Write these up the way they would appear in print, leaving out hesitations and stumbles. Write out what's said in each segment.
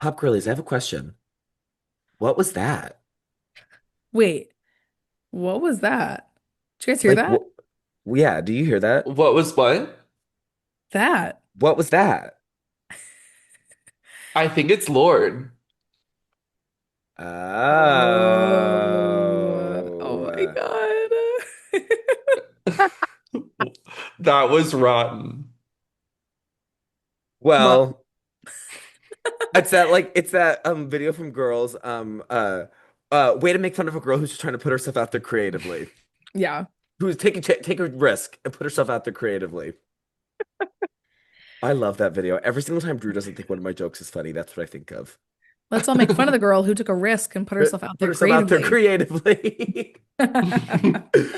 Pop Girlies, I have a question. What was that? Wait, what was that? Did you guys hear Like, that? yeah, do you hear that? What was what? That. What was that? I think it's Lorde. Oh my Oh. God. That was rotten. Well, Well, it's that video from girls way to make fun of a girl who's trying to put herself out there creatively. yeah. Who's take a risk and put herself out there creatively. I love that video. Every single time Drew doesn't think one of my jokes is funny, that's what I think of. Let's all make fun of the girl who took a risk and put herself out Put there herself out there creatively. creatively.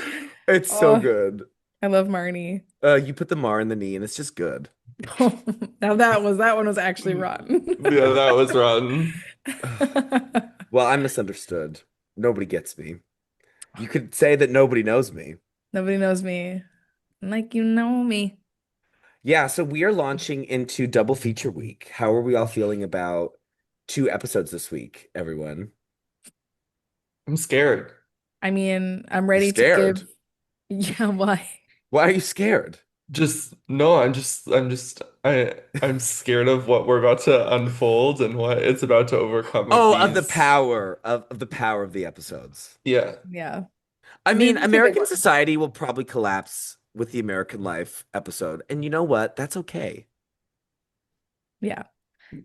It's so Oh, good. I love Marnie. You put the mar in the knee and it's just good. Now that one was actually rotten. Yeah, that was rotten. Well, I'm misunderstood. Nobody gets me. You could say that nobody knows me. Nobody knows me like you know me. Yeah, so we are launching into double feature week. How are we all feeling about two episodes this week, everyone? I'm scared. I mean, I'm You're ready to give. scared. Yeah, why? Why are you scared? Just no, I'm scared of what we're about to unfold and what it's about to overcome with Oh, of the these. power of the power of the episodes. Yeah. Yeah. I These mean, are two big American ones. society will probably collapse with the American Life episode. And you know what? That's okay. Yeah.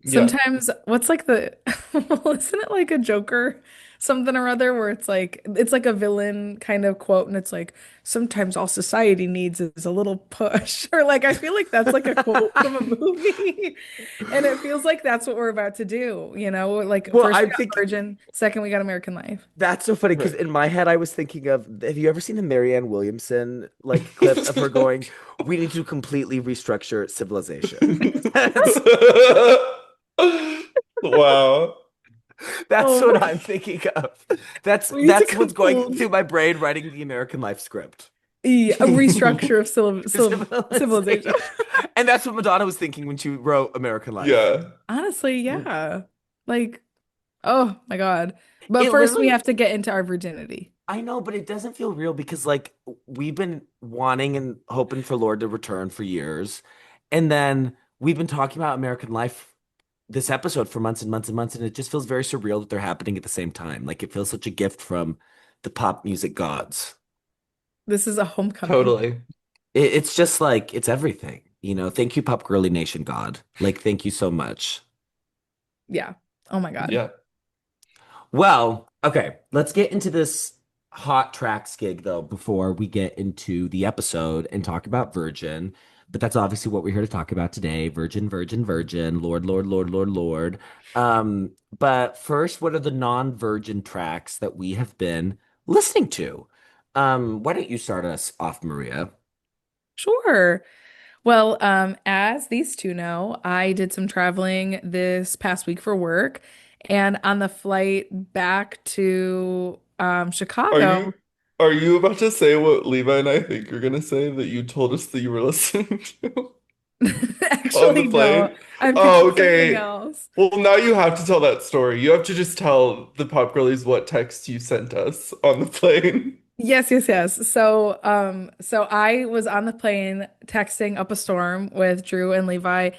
Yeah. Sometimes what's like the well, isn't it like a Joker something or other where it's like a villain kind of quote and it's like sometimes all society needs is a little push or like I feel like that's like a quote from a movie and it feels like that's what we're about to do, you know? Like Well, first we I'm got thinking Virgin, second we got American Life. that's so funny because Right. in my head I was thinking of, have you ever seen the Marianne Williamson like clip of her going, "We need to completely restructure civilization." That's Wow. that's Oh, what I'm thinking of. That's we need to that's what's going through complete my brain writing the American Life script. a restructure of civilization. Civilization. And that's what Madonna was thinking when she wrote American Life. Yeah. Honestly, yeah. Like, oh my God. But It first we literally, have to get into our virginity. I know, but it doesn't feel real because like we've been wanting and hoping for Lord to return for years. And then we've been talking about American Life this episode for months and months and months, and it just feels very surreal that they're happening at the same time. Like it feels such a gift from the pop music gods. This is a homecoming. Totally. It's just like it's everything, you know. Thank you, Pop Girly Nation God. Like, thank you so much. Yeah. Oh my God. Yeah. Well, okay, let's get into this hot tracks gig though before we get into the episode and talk about Virgin. But that's obviously what we're here to talk about today. Virgin, Virgin, Virgin, Lord, Lord, Lord, Lord, Lord. But first, what are the non-Virgin tracks that we have been listening to? Why don't you start us off, Maria? Sure. Well, as these two know, I did some traveling this past week for work, and on the flight back to Are Chicago, you are you about to say what Levi and I think you're gonna say that you told us that you were listening to on the actually, no, plane? I'm Oh, thinking something okay. else. Well, now you have to tell that story. You have to just tell the Pop Girlies what text you sent us on the plane. Yes, yes, yes. So I was on the plane texting up a storm with Drew and Levi,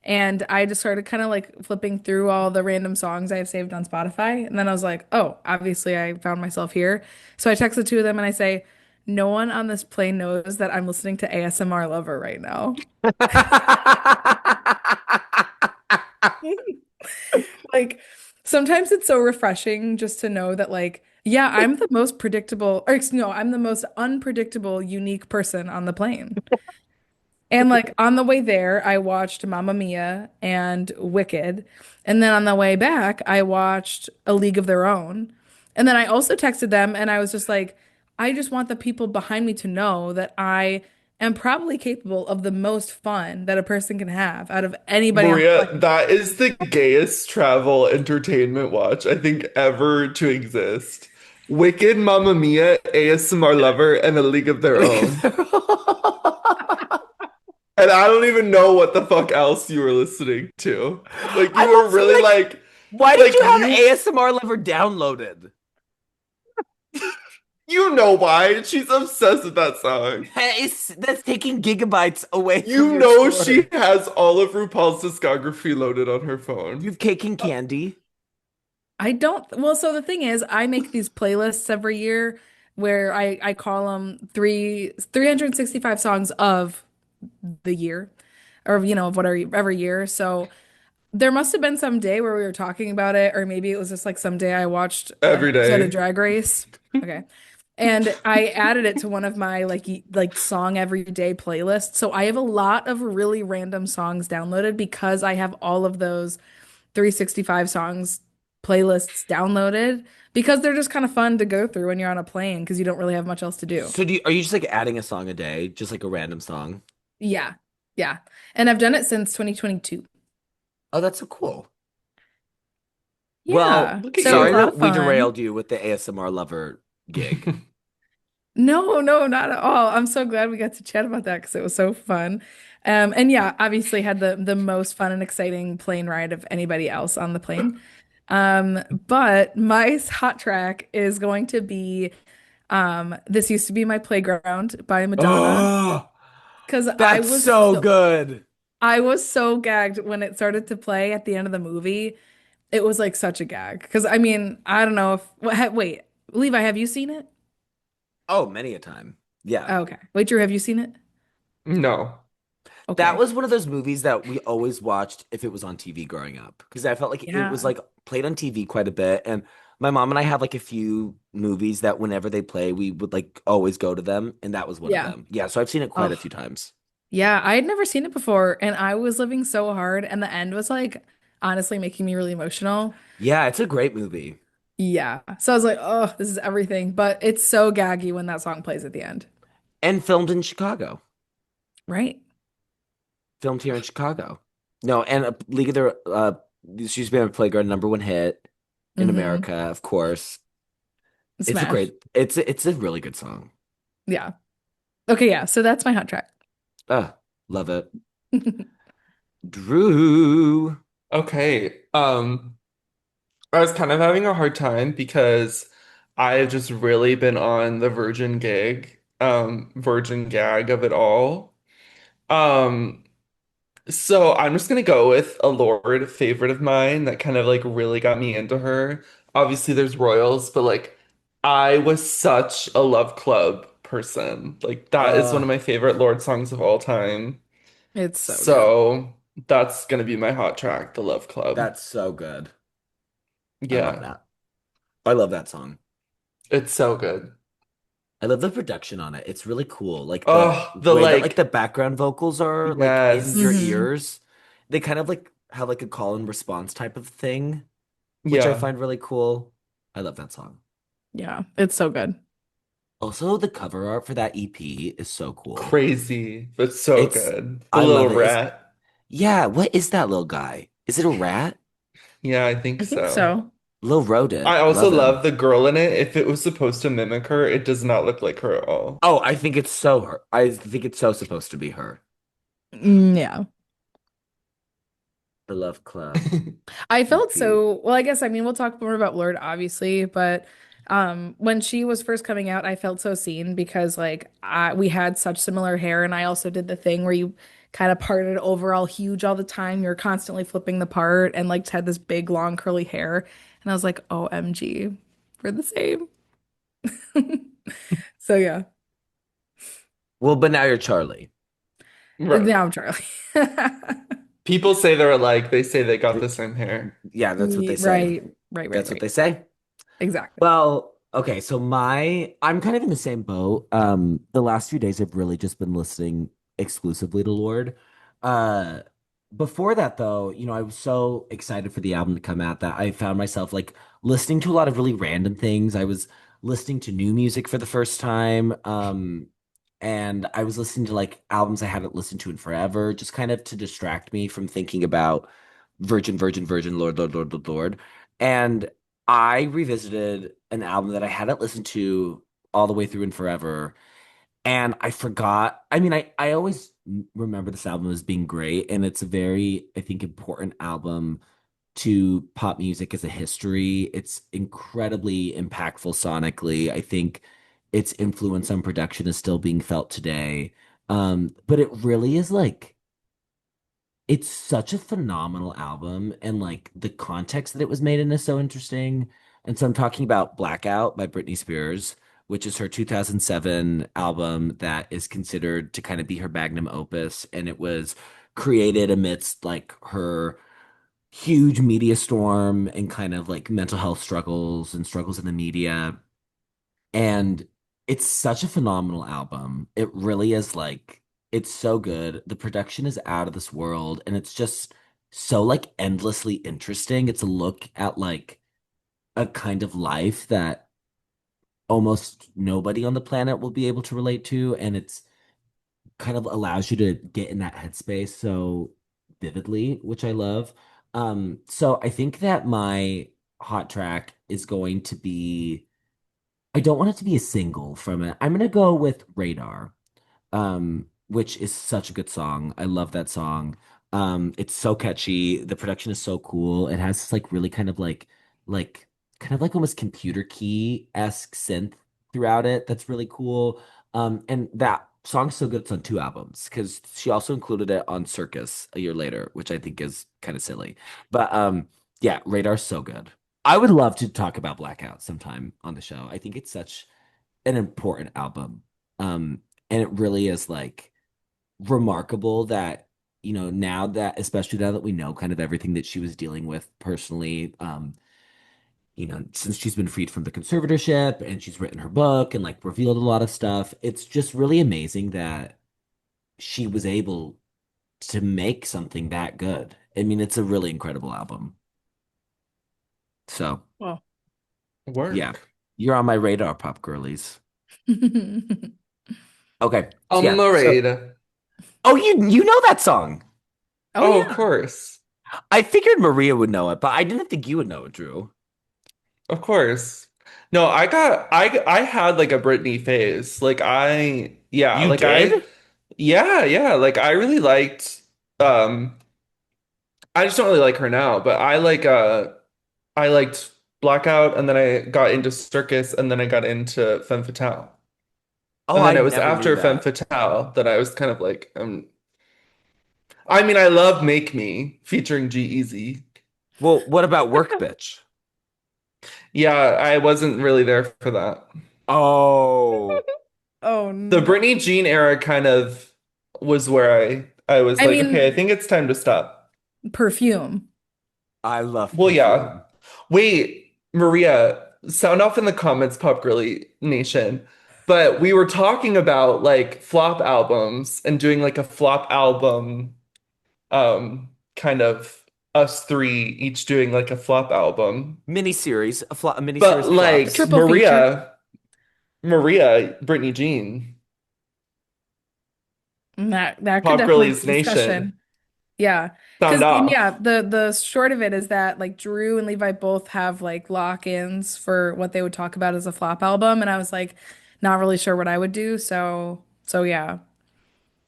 and I just started kind of like flipping through all the random songs I have saved on Spotify. And then I was like, oh, obviously I found myself here. So I text the two of them and I say, no one on this plane knows that I'm listening to ASMR Lover right now. Like sometimes it's so refreshing just to know that like, yeah, I'm the most predictable, or no, I'm the most unpredictable, unique person on the plane. And like on the way there, I watched Mamma Mia and Wicked. And then on the way back, I watched A League of Their Own. And then I also texted them and I was just like, I just want the people behind me to know that I am probably capable of the most fun that a person can have out of anybody on the Maria, plane. that is the gayest travel entertainment watch I think ever to exist. Wicked, Mamma Mia, ASMR Lover, and A League of Their Own. And I don't even know what the fuck else you were listening to. Like you I'm were also really like, why did like you have you ASMR Lover downloaded? you know why? She's obsessed with that song. That's taking gigabytes away from You your know she storage. has all of RuPaul's discography loaded on her You phone. have cake and candy. I don't, well, so the thing is, I make these playlists every year where I call them 365 songs of the year or, of whatever, every year. So there must have been some day where we were talking about it, or maybe it was just like some day I watched an Every episode of day. Drag Race. Okay. And I added it to one of my like song everyday playlists. So I have a lot of really random songs downloaded because I have all of those 365 songs playlists downloaded because they're just kind of fun to go through when you're on a plane because you don't really have much else to do. So are you just like adding a song a day, just like a random song? Yeah. Yeah. And I've done it since 2022. Oh, that's so cool. Well, Yeah. Look at So it's sorry a lot you. of that we fun. derailed you with the ASMR Lover gig. No, no, not at all. I'm so glad we got to chat about that because it was so fun. And yeah, obviously had the most fun and exciting plane ride of anybody else on the plane. But my hot track is going to be This Used to Be My Playground by Madonna. Oh, Because that's so good. I was so gagged when it started to play at the end of the movie. It was like such a gag. Because I mean, I don't know if wait, Levi, have you seen it? Oh, many a time. Yeah. Oh, okay. Wait, Drew, have you seen it? No. That Okay. was one of those movies that we always watched if it was on TV growing up because I felt like it was Yeah. like played on TV quite a bit. And my mom and I have like a few movies that whenever they play, we would like always go to them. And that was one of Yeah. them. Yeah. So I've seen it quite a Oh, few times. yeah. I had never seen it before, and I was living so hard, and the end was like honestly making me really emotional. Yeah. It's a great movie Yeah. So I was like, oh, this is everything. But it's so gaggy when that song plays at the end. and filmed in Chicago, Right? filmed here in Chicago. No, and League of Their, she's been a Playground #1 hit in Mm-hmm. America, of course. Smash. It's a really good song. Yeah. Okay, yeah. So that's my hot track. Love it. Drew. Okay. I was kind of having a hard time because I've just really been on the virgin gag of it all. Um, so I'm just gonna go with a Lorde favorite of mine that kind of like really got me into her. Obviously, there's Royals, but like I was such a Love Club person. Like that is one Uh, of my favorite Lorde songs of all time. It's so good. So that's gonna be my hot track, the Love Club. that's so good. I love Yeah, that. I love that song. it's so good. I love the production on it. It's really cool. Like the Oh, the way that like the like, background vocals are like in your yes. Hmm. ears. They kind of like have like a call and response type of thing, which I Yeah, find really cool. I love that song. Yeah, it's so good. Also, the cover art for that EP is so cool. crazy, but so It's good. The I little love it. rat. Yeah, what is that little guy? Is it a rat? Yeah, I think I think so. so. Little rodent. I also Love him. love the girl in it. If it was supposed to mimic her, it does not look like her at all. Oh, I think it's so her. I think it's so supposed to be her. Yeah. The Love Club I felt EP. so, well, I guess I mean we'll talk more about Lorde obviously, but when she was first coming out, I felt so seen because like we had such similar hair and I also did the thing where you kind of parted over all huge all the time. You're constantly flipping the part and like had this big long curly hair and I was like, "OMG, we're the same." So yeah. Well, but now you're Charlie. Right. Now I'm Charlie. People say they're alike. They say they got the same hair. Yeah, that's what they say. Right, right, right, That's what right. they say. Exactly. Well, okay, so I'm kind of in the same boat. The last few days I've really just been listening exclusively to Lorde. Uh, Before that though, I was so excited for the album to come out that I found myself like listening to a lot of really random things. I was listening to new music for the first time. And I was listening to like albums I hadn't listened to in forever, just kind of to distract me from thinking about Virgin, Virgin, Virgin, Lord, Lord, Lord, Lord, Lord. And I revisited an album that I hadn't listened to all the way through in forever. And I forgot. I mean, I always remember this album as being great, and it's a very, I think, important album to pop music as a history. It's incredibly impactful sonically. I think its influence on production is still being felt today. But it really is like it's such a phenomenal album, and like the context that it was made in is so interesting. And so I'm talking about Blackout by Britney Spears, which is her 2007 album that is considered to kind of be her magnum opus. And it was created amidst like her huge media storm and kind of like mental health struggles and struggles in the media. And it's such a phenomenal album. It really is like, it's so good. The production is out of this world and it's just so like endlessly interesting. It's a look at like a kind of life that almost nobody on the planet will be able to relate to. And it's kind of allows you to get in that headspace so vividly, which I love. So I think that my hot track is going to be, I don't want it to be a single from it. I'm gonna go with Radar, which is such a good song. I love that song. It's so catchy. The production is so cool. It has this like really like kind of like almost computer key-esque synth throughout it. That's really cool. And that song's so good it's on two albums because she also included it on Circus a year later, which I think is kind of silly. But yeah, Radar's so good. I would love to talk about Blackout sometime on the show. I think it's such an important album. And it really is like remarkable that, now that, especially now that we know kind of everything that she was dealing with personally, since she's been freed from the conservatorship and she's written her book and like revealed a lot of stuff, it's just really amazing that she was able to make something that good. I mean, it's a really incredible album. So, Well. yeah, Work. you're on my radar, Pop Girlies. Okay. So, I'm yeah. So, married. oh, you know that song. Oh Oh, of yeah. course. I figured Maria would know it, but I didn't think you would know it, Drew. Of course. No, I had like a Britney phase. You did? Yeah, like I really liked um I just don't really like her now, but I liked Blackout and then I got into Circus and then I got into Femme Fatale. Oh, And I then it was never knew after Femme that. Fatale that I was kind of like I mean I love Make Me featuring G-Eazy. Well, what about Work Bitch? Yeah, I wasn't really there for that. Oh, Oh The no. Britney Jean era kind of was where I was I like, okay, I mean, think it's time to stop. perfume. I love Well, yeah. Perfume. Wait, Maria, sound off in the comments, Pop Girly Nation. But we were talking about like flop albums and doing like a flop album, kind of us three each doing like a flop album. Miniseries, a miniseries But of A flops. like triple feature. Maria, Britney Jean, That could Pop definitely Girlies be Nation, discussion. Yeah. sound Because yeah, off. the short of it is that like Drew and Levi both have like lock-ins for what they would talk about as a flop album, and I was like not really sure what I would do. So yeah,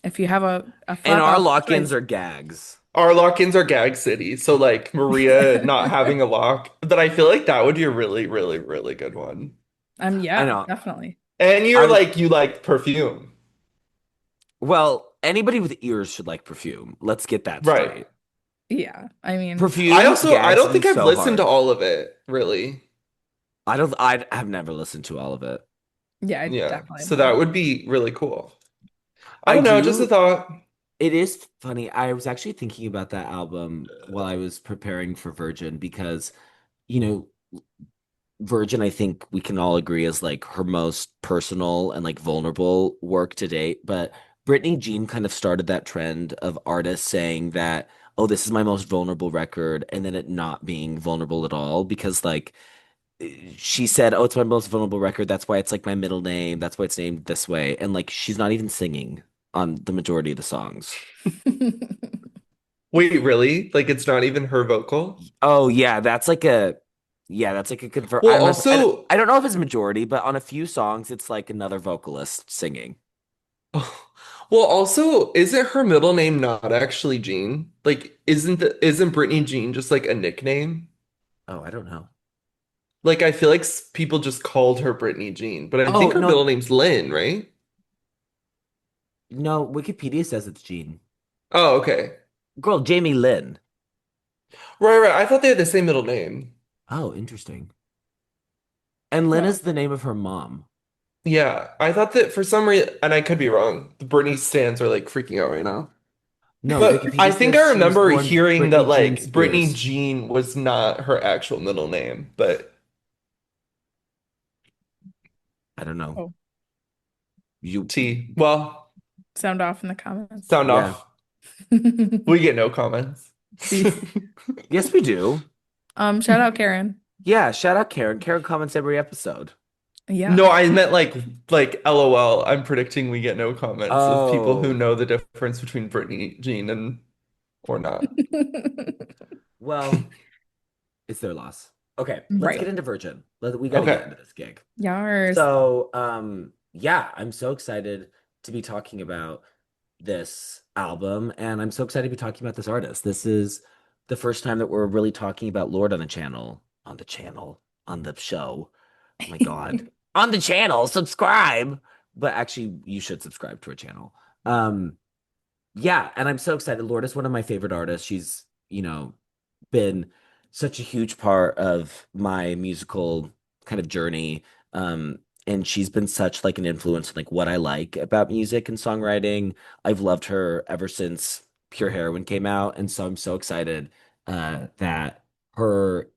if you have a And flop our album lock-ins choice. are gags. Our lock-ins are Gag City. So like Maria not having a lock, but I feel like that would be a really, really, really good one. I Yeah, know. definitely. And I you're was, like you like perfume. well, anybody with ears should like Perfume. Let's get that Right. straight. Yeah. I mean, Perfume, I Gag don't City, think I've so listened to hard. all of it, really. I have never listened to all of it. yeah, I Yeah. definitely So have. that would be really cool. I I don't know, just a do. thought. It is funny. I was actually thinking about that album while I was preparing for Virgin because, you know, Virgin, I think we can all agree is like her most personal and like vulnerable work to date. But Britney Jean kind of started that trend of artists saying that, oh, this is my most vulnerable record, and then it not being vulnerable at all because like she said, oh, it's my most vulnerable record. That's why it's like my middle name. That's why it's named this way. And like she's not even singing on the majority of the songs. Wait, really? Like it's not even her vocal? Oh yeah, that's like a Well, I don't know if also, I don't know if it's majority, but on a few songs it's like another vocalist singing. Oh. Well, also, isn't her middle name not actually Jean? Like, isn't Brittany Jean just like a nickname? Oh, I don't know. Like, I feel like people just called her Brittany Jean, but I Oh, think her no, middle name's Lynn, right? no, Wikipedia says it's Jean. Oh, okay. Girl, Jamie Lynn. Right, right. I thought they had the same middle name. Oh, interesting. And Lynn Well, is the name of her mom. Yeah, I thought that for some reason, and I could be wrong, the Britney stans are like freaking out right now. No, But I Wikipedia think says I she was remember born hearing Brittany that Jean like Brittany Spears. Jean was not her actual middle name, but I don't know. oh, You, T. Well, sound off in the comments. sound yeah. off. We get no comments. Peace. Yes, we do. Shout out Karen. Yeah, shout out Karen. Karen comments every episode. No, Yeah. I meant like LOL. I'm predicting we get no comments of people who Oh, know the difference between Brittany Jean and or not. well, it's their loss. Okay, let's get Right. into Virgin. We got to get Okay. into this gig. Yars. So, yeah, I'm so excited to be talking about this album, and I'm so excited to be talking about this artist. This is the first time that we're really talking about Lorde on the show. Oh my God. On the channel, subscribe. But actually, you should subscribe to her channel. Um, yeah, and I'm so excited. Lorde is one of my favorite artists. She's, been such a huge part of my musical kind of journey. And she's been such like an influence on like what I like about music and songwriting. I've loved her ever since Pure Heroine came out, and so I'm so excited that her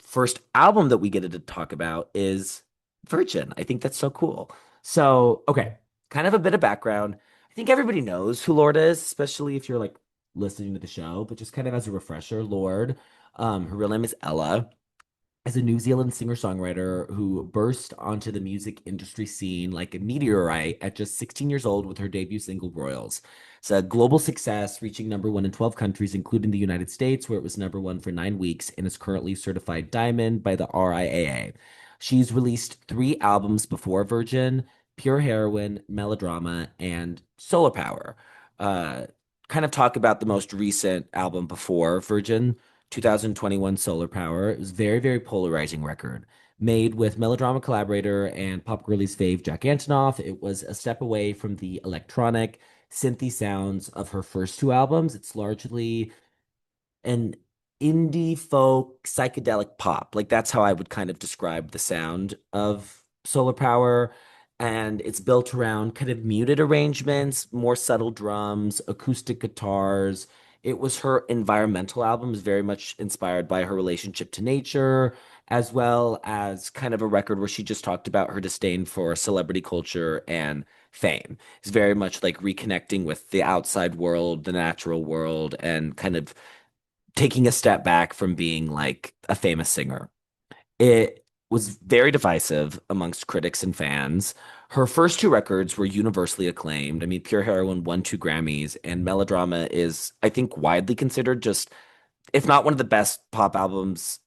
first album that we get to talk about is Virgin. I think that's so cool. So, okay, kind of a bit of background. I think everybody knows who Lorde is, especially if you're like listening to the show, but just kind of as a refresher, Lorde, her real name is Ella, is a New Zealand singer-songwriter who burst onto the music industry scene like a meteorite at just 16 years old with her debut single Royals. It's a global success, reaching number one in 12 countries, including the United States, where it was number one for 9 weeks and is currently certified diamond by the RIAA. She's released 3 albums before Virgin: Pure Heroine, Melodrama, and Solar Power. Uh, kind of talk about the most recent album before Virgin, 2021 Solar Power. It was a very, very polarizing record. Made with melodrama collaborator and Pop Girlies fave Jack Antonoff, it was a step away from the electronic, synthy sounds of her first 2 albums. It's largely an indie folk psychedelic pop. Like that's how I would kind of describe the sound of Solar Power. And it's built around kind of muted arrangements, more subtle drums, acoustic guitars. It was her environmental album, is very much inspired by her relationship to nature, as well as kind of a record where she just talked about her disdain for celebrity culture and fame. It's very much like reconnecting with the outside world, the natural world, and kind of taking a step back from being like a famous singer. It was very divisive amongst critics and fans. Her first 2 records were universally acclaimed. I mean, Pure Heroine won 2 Grammys, and Melodrama is, I think, widely considered just, if not one of the best pop albums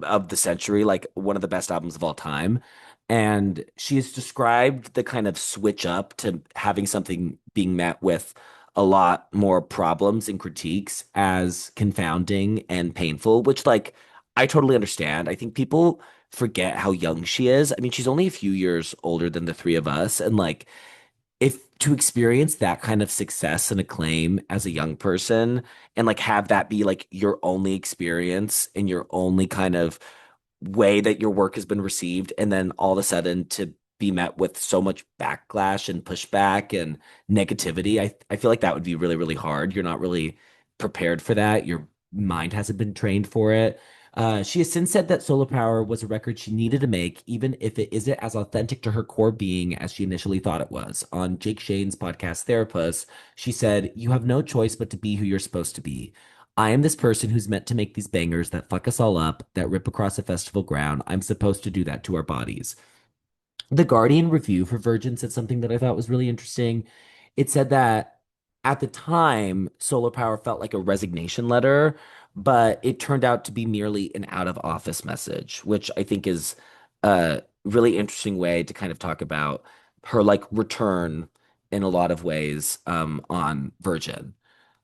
of the century, like one of the best albums of all time. And she has described the kind of switch up to having something being met with a lot more problems and critiques as confounding and painful, which, like, I totally understand. I think people forget how young she is. I mean, she's only a few years older than the 3 of us. And, like, if to experience that kind of success and acclaim as a young person and like have that be like your only experience and your only kind of way that your work has been received, and then all of a sudden to be met with so much backlash and pushback and negativity, I feel like that would be really, really hard. You're not really prepared for that. Your mind hasn't been trained for it. She has since said that Solar Power was a record she needed to make, even if it isn't as authentic to her core being as she initially thought it was. On Jake Shane's podcast, Therapist, she said, "You have no choice but to be who you're supposed to be. I am this person who's meant to make these bangers that fuck us all up, that rip across a festival ground. I'm supposed to do that to our bodies." The Guardian review for Virgin said something that I thought was really interesting. It said that at the time, Solar Power felt like a resignation letter, but it turned out to be merely an out of office message, which I think is a really interesting way to kind of talk about her like return in a lot of ways on Virgin.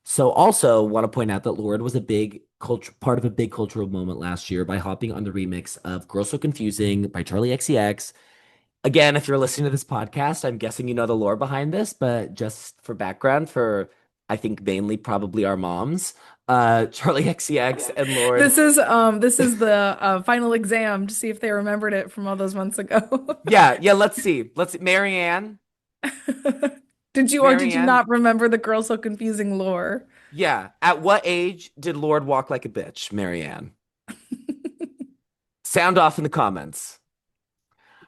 So also want to point out that Lorde was a big culture part of a big cultural moment last year by hopping on the remix of Girl So Confusing by Charlie XCX. Again, if you're listening to this podcast, I'm guessing you know the lore behind this, but just for background, for I think mainly probably our moms, Charlie XCX and Lorde. This is the final exam to see if they remembered it from all those months ago. Yeah, yeah, let's see. Let's see. Marianne. Did you Marianne. not remember the girl so confusing lore? Yeah. At what age did Lorde walk like a bitch, Marianne? Sound off in the comments.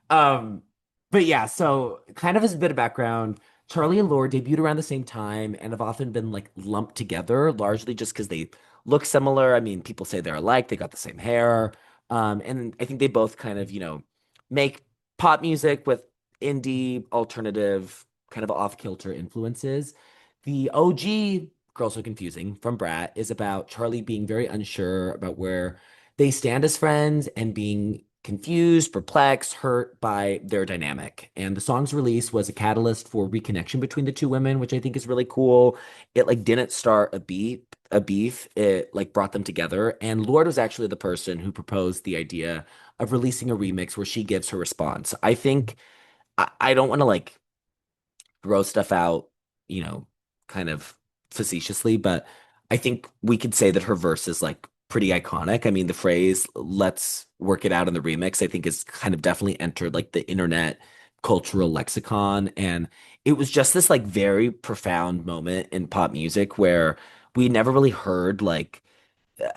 Um, but yeah, so kind of as a bit of background, Charlie and Lorde debuted around the same time and have often been like lumped together, largely just because they look similar. I mean, people say they're alike, they got the same hair. And I think they both kind of, make pop music with indie, alternative, kind of off-kilter influences. The OG Girl So Confusing from Brat is about Charlie being very unsure about where they stand as friends and being confused, perplexed, hurt by their dynamic. And the song's release was a catalyst for reconnection between the two women, which I think is really cool. It like didn't start a beef. It like brought them together. And Lorde was actually the person who proposed the idea of releasing a remix where she gives her response. I think I don't want to like throw stuff out, you know, kind of facetiously, but I think we could say that her verse is like pretty iconic. I mean, the phrase "let's work it out in the remix," I think is kind of definitely entered like the internet cultural lexicon. And it was just this like very profound moment in pop music where we never really heard like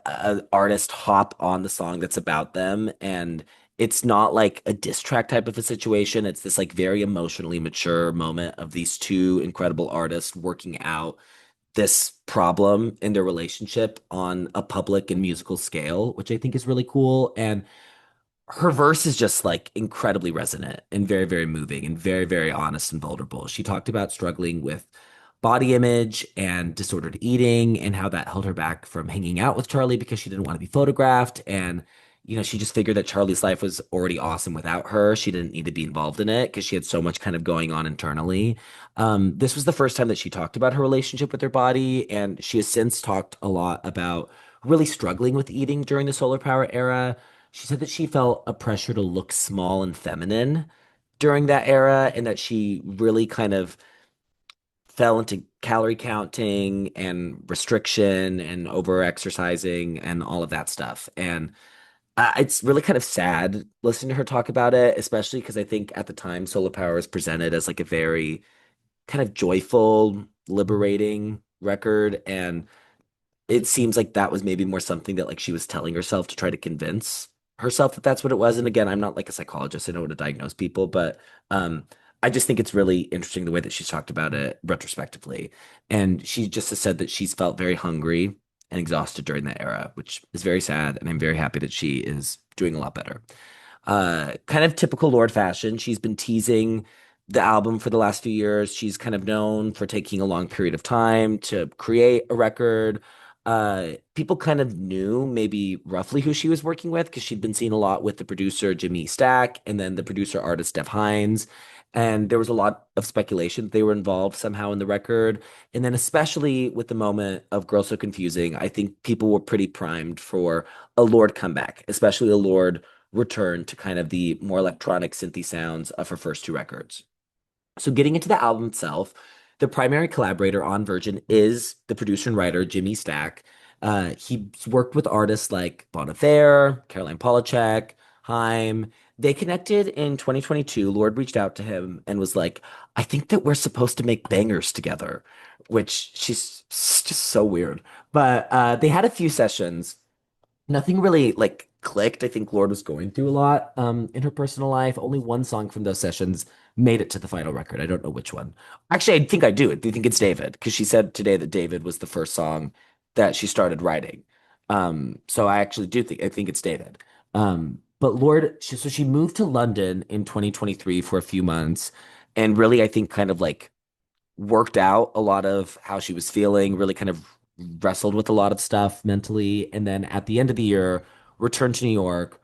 an artist hop on the song that's about them, and it's not like a diss track type of a situation. It's this like very emotionally mature moment of these two incredible artists working out this problem in their relationship on a public and musical scale, which I think is really cool. And her verse is just like incredibly resonant and very, very moving and very, very honest and vulnerable. She talked about struggling with body image and disordered eating and how that held her back from hanging out with Charlie because she didn't want to be photographed. And, she just figured that Charlie's life was already awesome without her. She didn't need to be involved in it because she had so much kind of going on internally. This was the first time that she talked about her relationship with her body. And she has since talked a lot about really struggling with eating during the solar power era. She said that she felt a pressure to look small and feminine during that era, and that she really kind of fell into calorie counting and restriction and over exercising and all of that stuff. And it's really kind of sad listening to her talk about it, especially because I think at the time Solar Power was presented as like a very kind of joyful, liberating record. And it seems like that was maybe more something that like she was telling herself to try to convince herself that that's what it was. And again, I'm not like a psychologist. I don't know how to diagnose people, but I just think it's really interesting the way that she's talked about it retrospectively. And she just has said that she's felt very hungry and exhausted during that era, which is very sad. And I'm very happy that she is doing a lot better. Kind of typical Lorde fashion. She's been teasing the album for the last few years. She's kind of known for taking a long period of time to create a record. People kind of knew maybe roughly who she was working with because she'd been seen a lot with the producer Jimmy Stack and then the producer artist Steph Hines. And there was a lot of speculation that they were involved somehow in the record. And then, especially with the moment of Girl So Confusing, I think people were pretty primed for a Lorde comeback, especially a Lorde return to kind of the more electronic synthy sounds of her first two records. So getting into the album itself, the primary collaborator on Virgin is the producer and writer Jimmy Stack. He's worked with artists like Bon Iver, Caroline Polachek, Haim. They connected in 2022. Lorde reached out to him and was like, "I think that we're supposed to make bangers together," which she's just so weird. But they had a few sessions. Nothing really like clicked. I think Lorde was going through a lot in her personal life. Only one song from those sessions made it to the final record. I don't know which one. Actually, I think I do. I do think it's David because she said today that David was the first song that she started writing. So I actually do think it's David. But so she moved to London in 2023 for a few months, and really I think kind of like worked out a lot of how she was feeling, really kind of wrestled with a lot of stuff mentally. And then at the end of the year, returned to New York,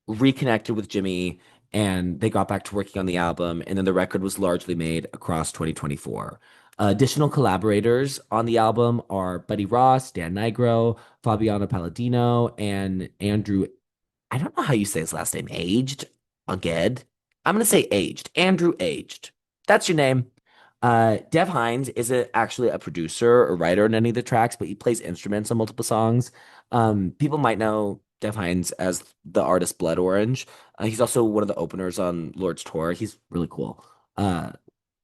reconnected with Jimmy, and they got back to working on the album, and then the record was largely made across 2024. Additional collaborators on the album are Buddy Ross, Dan Nigro, Fabiano Palladino, and Andrew. I don't know how you say his last name. Aged? Aged? I'm gonna say Aged. Andrew Aged. That's your name. Dev Hynes isn't actually a producer or writer on any of the tracks, but he plays instruments on multiple songs. People might know Dev Hynes as the artist Blood Orange. He's also one of the openers on Lorde's tour. He's really cool. Uh,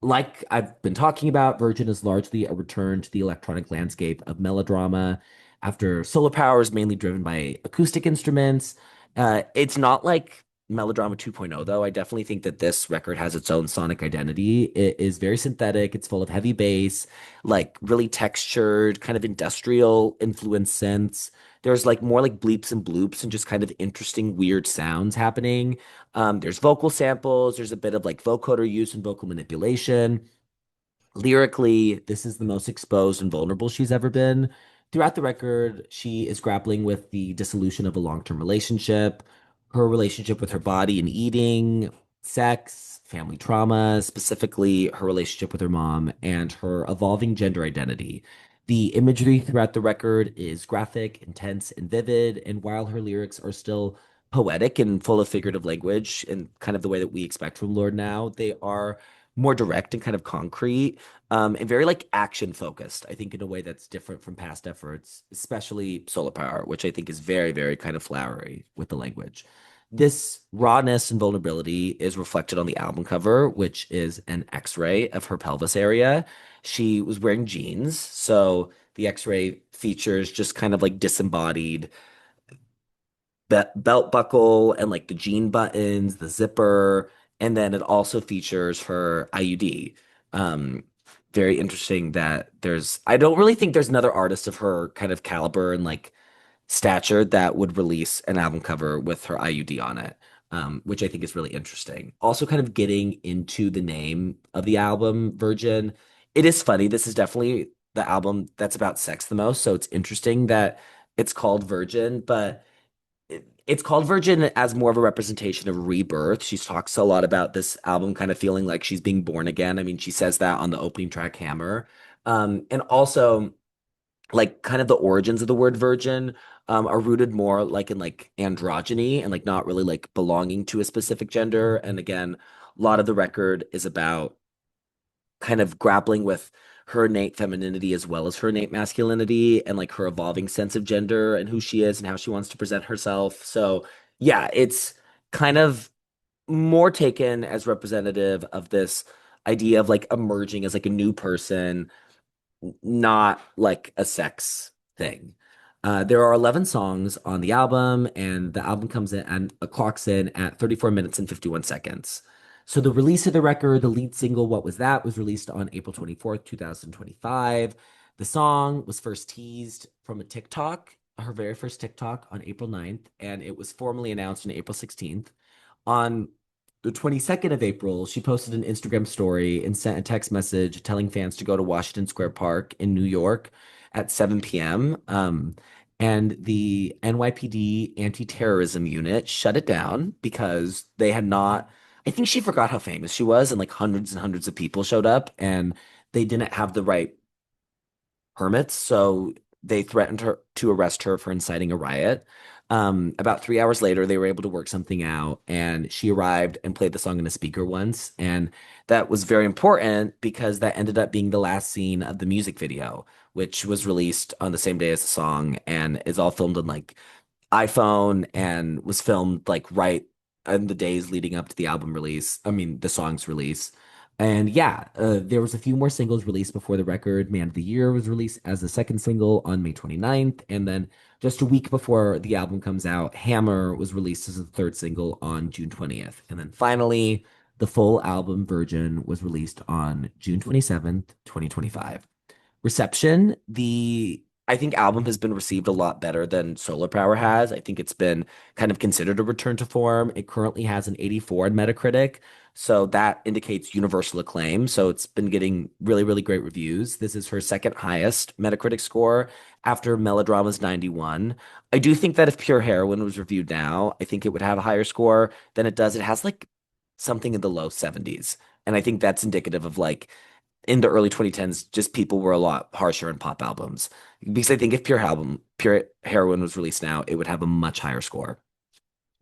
like I've been talking about, Virgin is largely a return to the electronic landscape of melodrama after Solar Power is mainly driven by acoustic instruments. It's not like Melodrama 2.0, though. I definitely think that this record has its own sonic identity. It is very synthetic. It's full of heavy bass, like really textured, kind of industrial influence synths. There's like more like bleeps and bloops and just kind of interesting, weird sounds happening. There's vocal samples. There's a bit of like vocoder use and vocal manipulation. Lyrically, this is the most exposed and vulnerable she's ever been. Throughout the record, she is grappling with the dissolution of a long-term relationship, her relationship with her body and eating, sex, family trauma, specifically her relationship with her mom, and her evolving gender identity. The imagery throughout the record is graphic, intense, and vivid, and while her lyrics are still poetic and full of figurative language and kind of the way that we expect from Lorde now, they are more direct and kind of concrete, and very like action focused. I think in a way that's different from past efforts, especially Solar Power, which I think is very, very kind of flowery with the language. This rawness and vulnerability is reflected on the album cover, which is an X-ray of her pelvis area. She was wearing jeans, so the X-ray features just kind of like disembodied belt buckle and like the jean buttons, the zipper, and then it also features her IUD. Um, Very interesting that I don't really think there's another artist of her kind of caliber and like stature that would release an album cover with her IUD on it, which I think is really interesting. Also, kind of getting into the name of the album, Virgin. It is funny. This is definitely the album that's about sex the most. So it's interesting that it's called Virgin, but it's called Virgin as more of a representation of rebirth. She talks a lot about this album kind of feeling like she's being born again. I mean, she says that on the opening track Hammer. And also like kind of the origins of the word virgin are rooted more like in like androgyny and like not really like belonging to a specific gender. And again, a lot of the record is about kind of grappling with her innate femininity as well as her innate masculinity and like her evolving sense of gender and who she is and how she wants to present herself. So, yeah, it's kind of more taken as representative of this idea of like emerging as like a new person, not like a sex thing. There are 11 songs on the album, and the album comes in and clocks in at 34 minutes and 51 seconds. So the release of the record, the lead single, What Was That, was released on April 24th, 2025. The song was first teased from a TikTok, her very first TikTok on April 9th, and it was formally announced on April 16th. On the 22nd of April, she posted an Instagram story and sent a text message telling fans to go to Washington Square Park in New York at 7 p.m. And the NYPD anti-terrorism unit shut it down because they had not, I think she forgot how famous she was, and like hundreds and hundreds of people showed up and they didn't have the right permits, so they threatened her to arrest her for inciting a riot. About 3 hours later, they were able to work something out, and she arrived and played the song in a speaker once. And that was very important because that ended up being the last scene of the music video, which was released on the same day as the song and is all filmed in like iPhone and was filmed like right in the days leading up to the album release. I mean, the song's release. And yeah, there was a few more singles released before the record. Man of the Year was released as the second single on May 29th. And then just a week before the album comes out, Hammer was released as the third single on June 20th. And then finally, the full album Virgin was released on June 27th, 2025. Reception, the I think album has been received a lot better than Solar Power has. I think it's been kind of considered a return to form. It currently has an 84 on Metacritic, so that indicates universal acclaim. So it's been getting really, really great reviews. This is her second highest Metacritic score after Melodrama's 91. I do think that if Pure Heroine was reviewed now, I think it would have a higher score than it does. It has like something in the low 70s. And I think that's indicative of like in the early 2010s, just people were a lot harsher in pop albums. Because I think if Pure Heroine was released now, it would have a much higher score.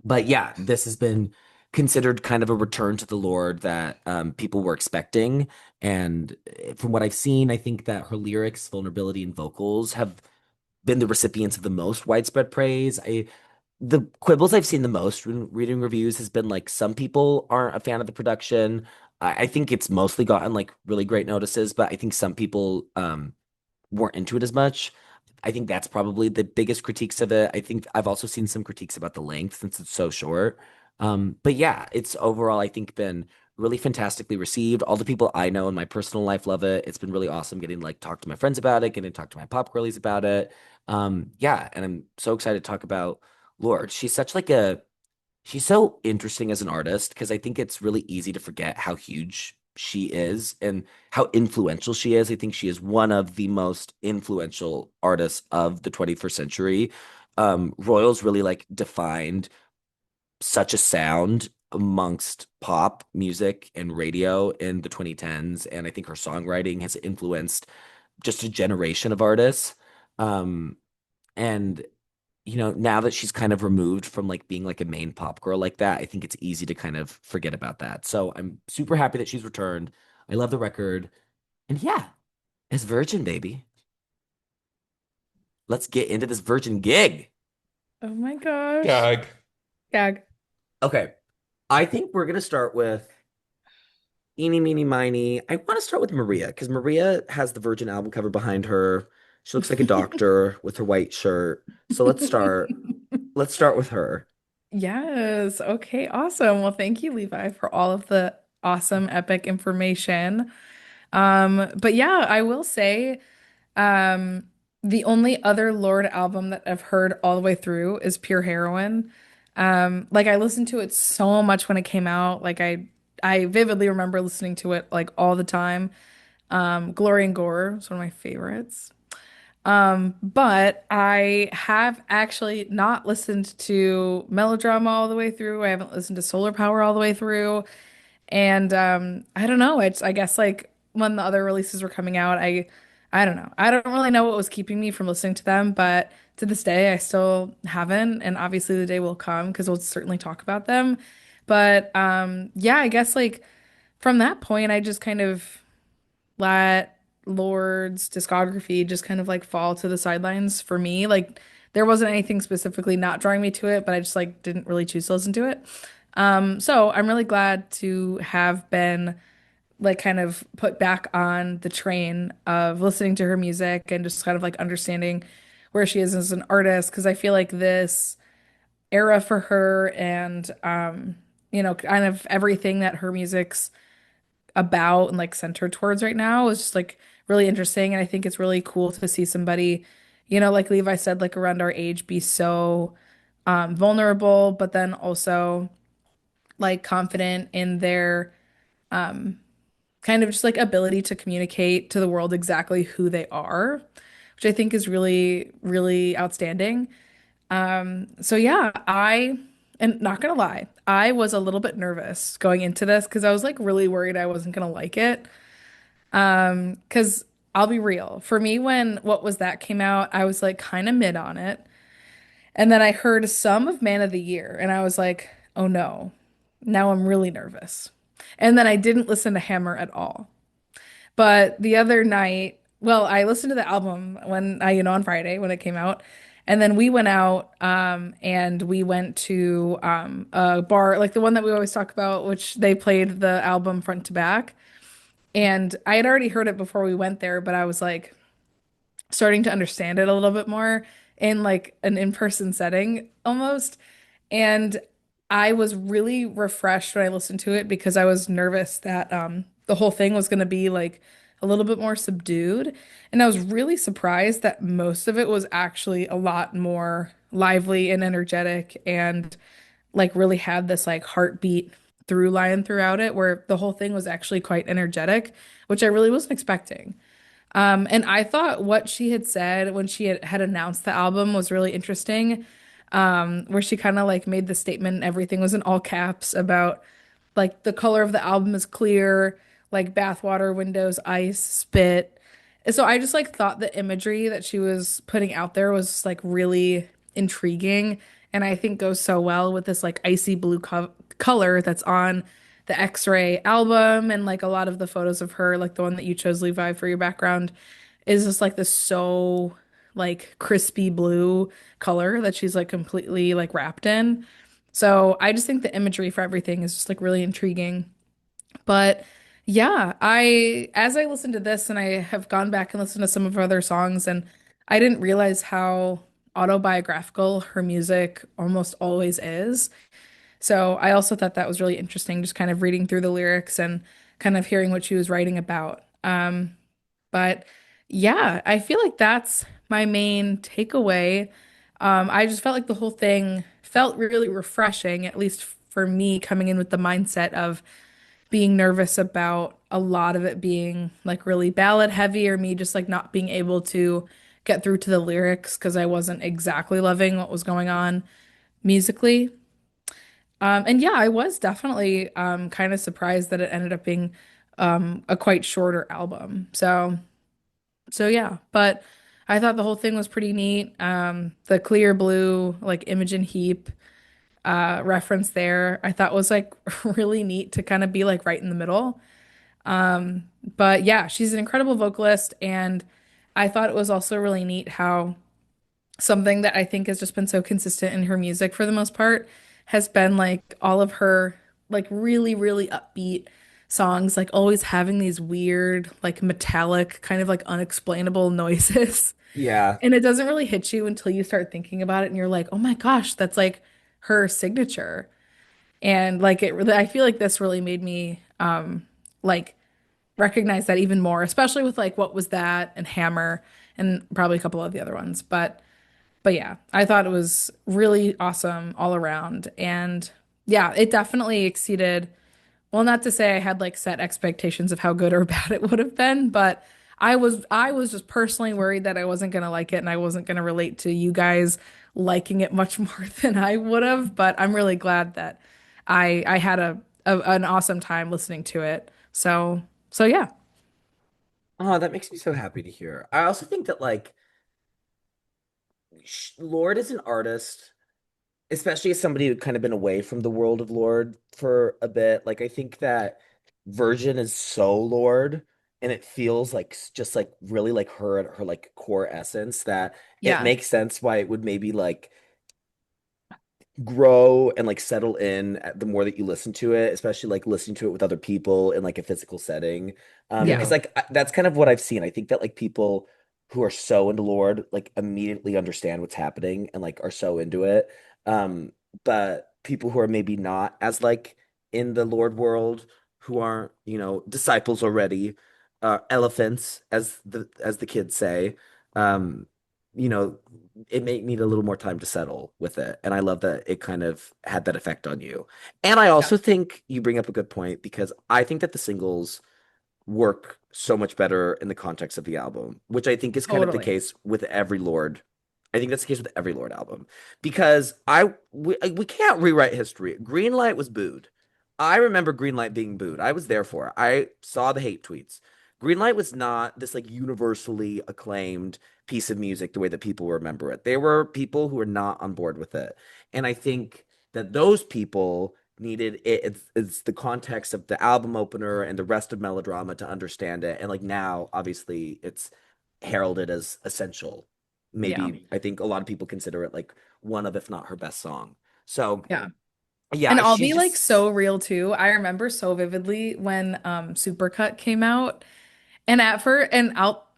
But yeah, this has been considered kind of a return to the Lord that people were expecting. And from what I've seen, I think that her lyrics, vulnerability, and vocals have been the recipients of the most widespread praise. The quibbles I've seen the most when reading reviews has been like some people aren't a fan of the production. I think it's mostly gotten like really great notices, but I think some people weren't into it as much. I think that's probably the biggest critiques of it. I think I've also seen some critiques about the length since it's so short. But yeah, it's overall, I think, been really fantastically received. All the people I know in my personal life love it. It's been really awesome getting like talk to my friends about it, getting to talk to my pop girlies about it. Yeah, and I'm so excited to talk about Lorde. She's so interesting as an artist because I think it's really easy to forget how huge she is and how influential she is. I think she is one of the most influential artists of the 21st century. Royals really like defined such a sound amongst pop music and radio in the 2010s. And I think her songwriting has influenced just a generation of artists. Um, and now that she's kind of removed from like being like a main pop girl like that, I think it's easy to kind of forget about that. So I'm super happy that she's returned. I love the record. And yeah, it's Virgin, baby. Let's get into this Virgin gig. Oh my gosh. Gag. Gag. Okay. I think we're gonna start with Eeny, Meeny, Miny. I want to start with Maria because Maria has the Virgin album cover behind her. She looks like a doctor with her white shirt. So let's start. Let's start with her. Yes. Okay. Awesome. Well, thank you, Levi, for all of the awesome, epic information. But yeah, I will say, um, the only other Lorde album that I've heard all the way through is Pure Heroine. Like I listened to it so much when it came out. I vividly remember listening to it like all the time. Glory and Gore is one of my favorites. But I have actually not listened to Melodrama all the way through. I haven't listened to Solar Power all the way through. And I don't know. I guess like when the other releases were coming out, I don't know. I don't really know what was keeping me from listening to them, but to this day I still haven't. And obviously the day will come because we'll certainly talk about them. But yeah, I guess like from that point I just kind of let Lord's discography just kind of like fall to the sidelines for me. Like there wasn't anything specifically not drawing me to it, but I just like didn't really choose to listen to it. So I'm really glad to have been like kind of put back on the train of listening to her music and just kind of like understanding where she is as an artist because I feel like this era for her and kind of everything that her music's about and like centered towards right now is just like really interesting. And I think it's really cool to see somebody, like Levi said, like around our age be so vulnerable, but then also like confident in their kind of just like ability to communicate to the world exactly who they are, which I think is really, really outstanding. So yeah, and not gonna lie, I was a little bit nervous going into this because I was like really worried I wasn't gonna like it. Because I'll be real, for me, when What Was That came out, I was like kind of mid on it. And then I heard some of Man of the Year, and I was like, oh no, now I'm really nervous. And then I didn't listen to Hammer at all. But the other night, well, I listened to the album on Friday when it came out. And then we went out, and we went to a bar, like the one that we always talk about, which they played the album front to back. And I had already heard it before we went there, but I was like starting to understand it a little bit more in like an in-person setting almost. And I was really refreshed when I listened to it because I was nervous that the whole thing was going to be like a little bit more subdued. And I was really surprised that most of it was actually a lot more lively and energetic and like really had this like heartbeat through line throughout it where the whole thing was actually quite energetic, which I really wasn't expecting. And I thought what she had said when she had announced the album was really interesting, where she kind of like made the statement, everything was in all caps about Like the color of the album is clear, like bathwater, windows, ice, spit. And so I just like thought the imagery that she was putting out there was like really intriguing and I think goes so well with this like icy blue color that's on the X-Ray album and like a lot of the photos of her, like the one that you chose, Levi, for your background, is just like this so like crispy blue color that she's like completely like wrapped in. So I just think the imagery for everything is just like really intriguing. But yeah, as I listened to this and I have gone back and listened to some of her other songs, and I didn't realize how autobiographical her music almost always is. So I also thought that was really interesting, just kind of reading through the lyrics and kind of hearing what she was writing about. But yeah, I feel like that's my main takeaway. I just felt like the whole thing felt really refreshing, at least for me, coming in with the mindset of being nervous about a lot of it being like really ballad heavy, or me just like not being able to get through to the lyrics because I wasn't exactly loving what was going on musically. And yeah, I was definitely kind of surprised that it ended up being a quite shorter album. So yeah, but I thought the whole thing was pretty neat. The clear blue, like Imogen Heap reference there, I thought was like really neat to kind of be like right in the middle. But yeah, she's an incredible vocalist, and I thought it was also really neat how something that I think has just been so consistent in her music for the most part has been like all of her like really, really upbeat songs, like always having these weird, like metallic, kind of like unexplainable noises. Yeah. And it doesn't really hit you until you start thinking about it and you're like, oh my gosh, that's like her signature. And like it really, I feel like this really made me like recognize that even more, especially with like What Was That and Hammer and probably a couple of the other ones. But yeah, I thought it was really awesome all around. And yeah, it definitely exceeded, well, not to say I had like set expectations of how good or bad it would have been, but I was just personally worried that I wasn't gonna like it and I wasn't gonna relate to you guys liking it much more than I would have. But I'm really glad that I had an awesome time listening to it. So yeah, Oh, that makes me so happy to hear. I also think that like Lorde is an artist, especially as somebody who kind of been away from the world of Lorde for a bit. Like I think that Virgin is so Lorde, and it feels like just like really like her at her like core essence that it yeah, makes sense why it would maybe like grow and like settle in the more that you listen to it, especially like listening to it with other people in like a physical setting. Because yeah, like that's kind of what I've seen. I think that like people who are so into Lord like immediately understand what's happening and like are so into it. Um, but people who are maybe not as like in the Lord world, who aren't, disciples already, elephants as the kids say, um, you know, it may need a little more time to settle with it. And I love that it kind of had that effect on you. And I yeah, also think you bring up a good point because I think that the singles work so much better in the context of the album, which I think is kind of the totally. case with every Lord. I think that's the case with every Lord album because we can't rewrite history. Greenlight was booed. I remember Greenlight being booed. I was there for it. I saw the hate tweets. Greenlight was not this like universally acclaimed piece of music the way that people remember it. There were people who were not on board with it. And I think that those people needed it. It's the context of the album opener and the rest of Melodrama to understand it. And like now, obviously, it's heralded as essential. Yeah, Maybe I think a lot of people consider it like one of, if not her best song. So yeah. And yeah, I'll she be like just so real too. I remember so vividly when Supercut came out. And at first, and I'll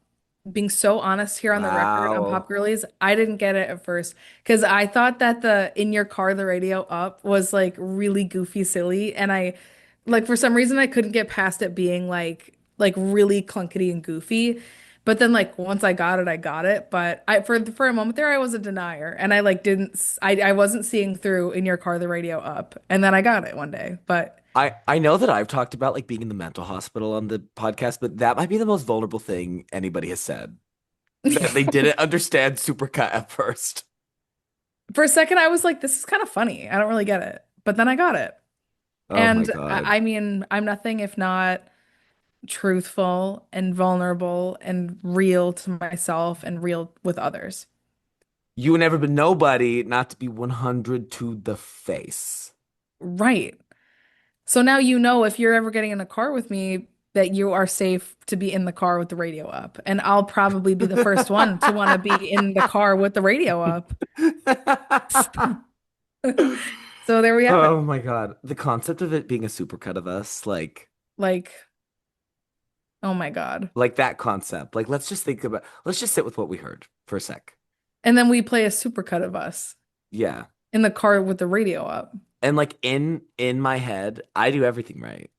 being so honest here on the record on Pop wow. Girlies, I didn't get it at first because I thought that the In Your Car, the Radio Up was like really goofy, silly. And I like for some reason I couldn't get past it being like really clunkety and goofy. But then like once I got it, I got it. But I for a moment there I was a denier and I like didn't I wasn't seeing through In Your Car, the Radio Up. And then I got it one day. But I know that I've talked about like being in the mental hospital on the podcast, but that might be the most vulnerable thing anybody has said. That they didn't understand Supercut at first. for a second I was like, this is kind of funny. I don't really get it. But then I got it. Oh my And God. I mean, I'm nothing if not truthful and vulnerable and real to myself and real with others. You would never been nobody not to be 100 to the face. Right. So now you know if you're ever getting in a car with me that you are safe to be in the car with the radio up. And I'll probably be the first one to want to be in the car with the radio up. So there we have it. Oh my God. The concept of it being a supercut of us, Like, oh my God. like that concept. Like let's just sit with what we heard for a sec. And then we play a supercut of us Yeah. in the car with the radio up. And like in my head, I do everything right.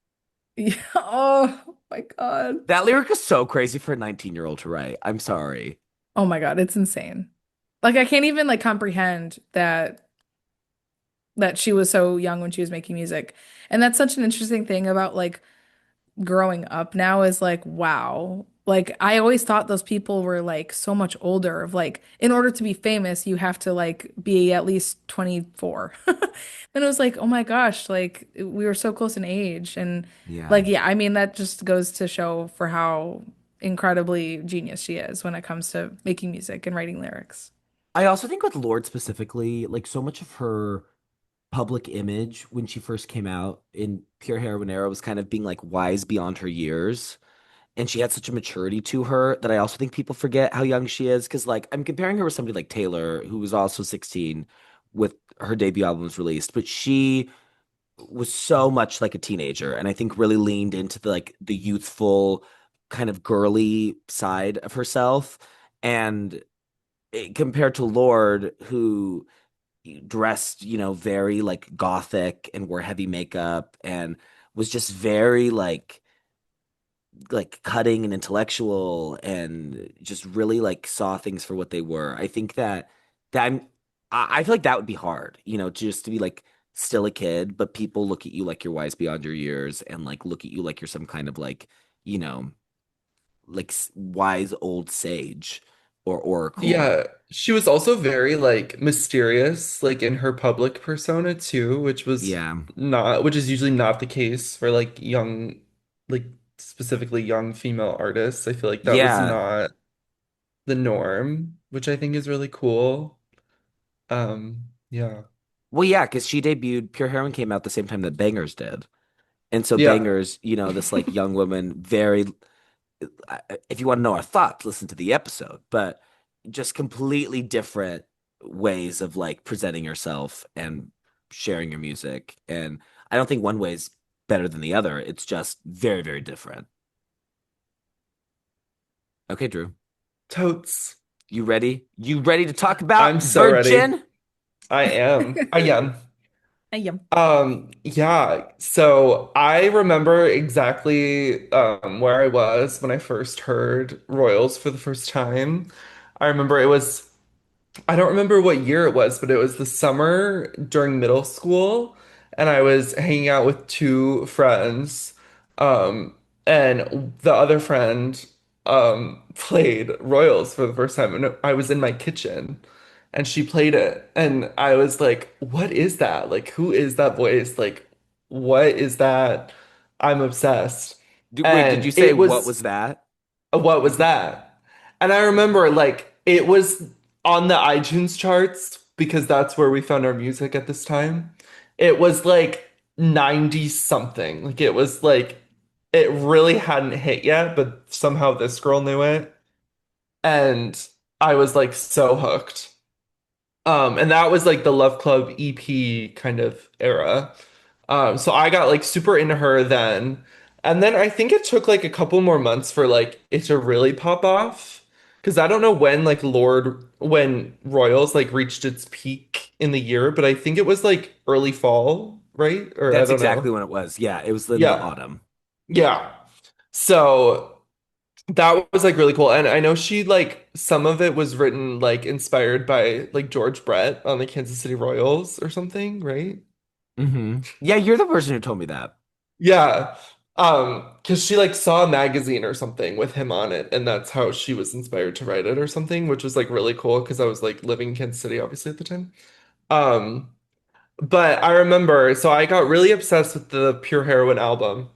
Yeah. Oh my God. That lyric is so crazy for a 19-year-old to write. I'm sorry. Oh my God. It's insane. Like I can't even like comprehend that she was so young when she was making music. And that's such an interesting thing about like growing up now is like, wow. Like I always thought those people were like so much older of like in order to be famous, you have to like be at least 24. And it was like, oh my gosh, like we were so close in age. And Yeah. like, yeah, I mean, that just goes to show for how incredibly genius she is when it comes to making music and writing lyrics. I also think with Lorde specifically, like so much of her public image when she first came out in Pure Heroine era was kind of being like wise beyond her years. And she had such a maturity to her that I also think people forget how young she is. Cause like I'm comparing her with somebody like Taylor, who was also 16 with her debut album was released, but she was so much like a teenager and I think really leaned into the youthful kind of girly side of herself. And compared to Lorde, who dressed, very like gothic and wore heavy makeup and was just very like cutting and intellectual and just really like saw things for what they were. I think that I feel like that would be hard, just to be like still a kid, but people look at you like you're wise beyond your years and like look at you like you're some kind of like, you know, wise old sage or oracle. Yeah, she was also very like mysterious, like in her public persona too, Yeah. which is usually not the case for like young, like specifically young female artists. I feel like that was Yeah. not the norm, which I think is really cool. Yeah. Well, yeah, because she debuted, Pure Heroine came out the same time that Bangers did. And so Yeah. Bangers, this like young woman, very, if you want to know our thoughts, listen to the episode, but just completely different ways of like presenting yourself and sharing your music. And I don't think one way is better than the other. It's just very, very different. Okay, Drew, Totes. you ready? You ready to talk I'm about so ready. Virgin? I am. I am. Yum. Yeah, so I remember exactly where I was when I first heard Royals for the first time. I remember I don't remember what year it was, but it was the summer during middle school, and I was hanging out with two friends. Um, and the other friend played Royals for the first time, and I was in my kitchen, and she played it, and I was like, "What is that? Like, who is that voice? Like, what is that?" I'm obsessed. Wait, did And you say it what was was that? what was that? And I remember like it was on the iTunes charts because that's where we found our music at this time. It was like 90 something. Like it was like it really hadn't hit yet, but somehow this girl knew it. And I was like so hooked. And that was like the Love Club EP kind of era. So I got like super into her then. And then I think it took like a couple more months for like it to really pop off. Because I don't know when Royals like reached its peak in the year, but I think it was like early fall, right? Or I That's don't exactly know. when it was. Yeah, it was in the Yeah. autumn. Yeah. So that was like really cool. And I know she like some of it was written like inspired by like George Brett on the Kansas City Royals or something, right? Yeah, you're the person who told me that. Yeah. Because she like saw a magazine or something with him on it, and that's how she was inspired to write it or something, which was like really cool because I was like living in Kansas City obviously at the time. Um, But I remember, so I got really obsessed with the Pure Heroine album.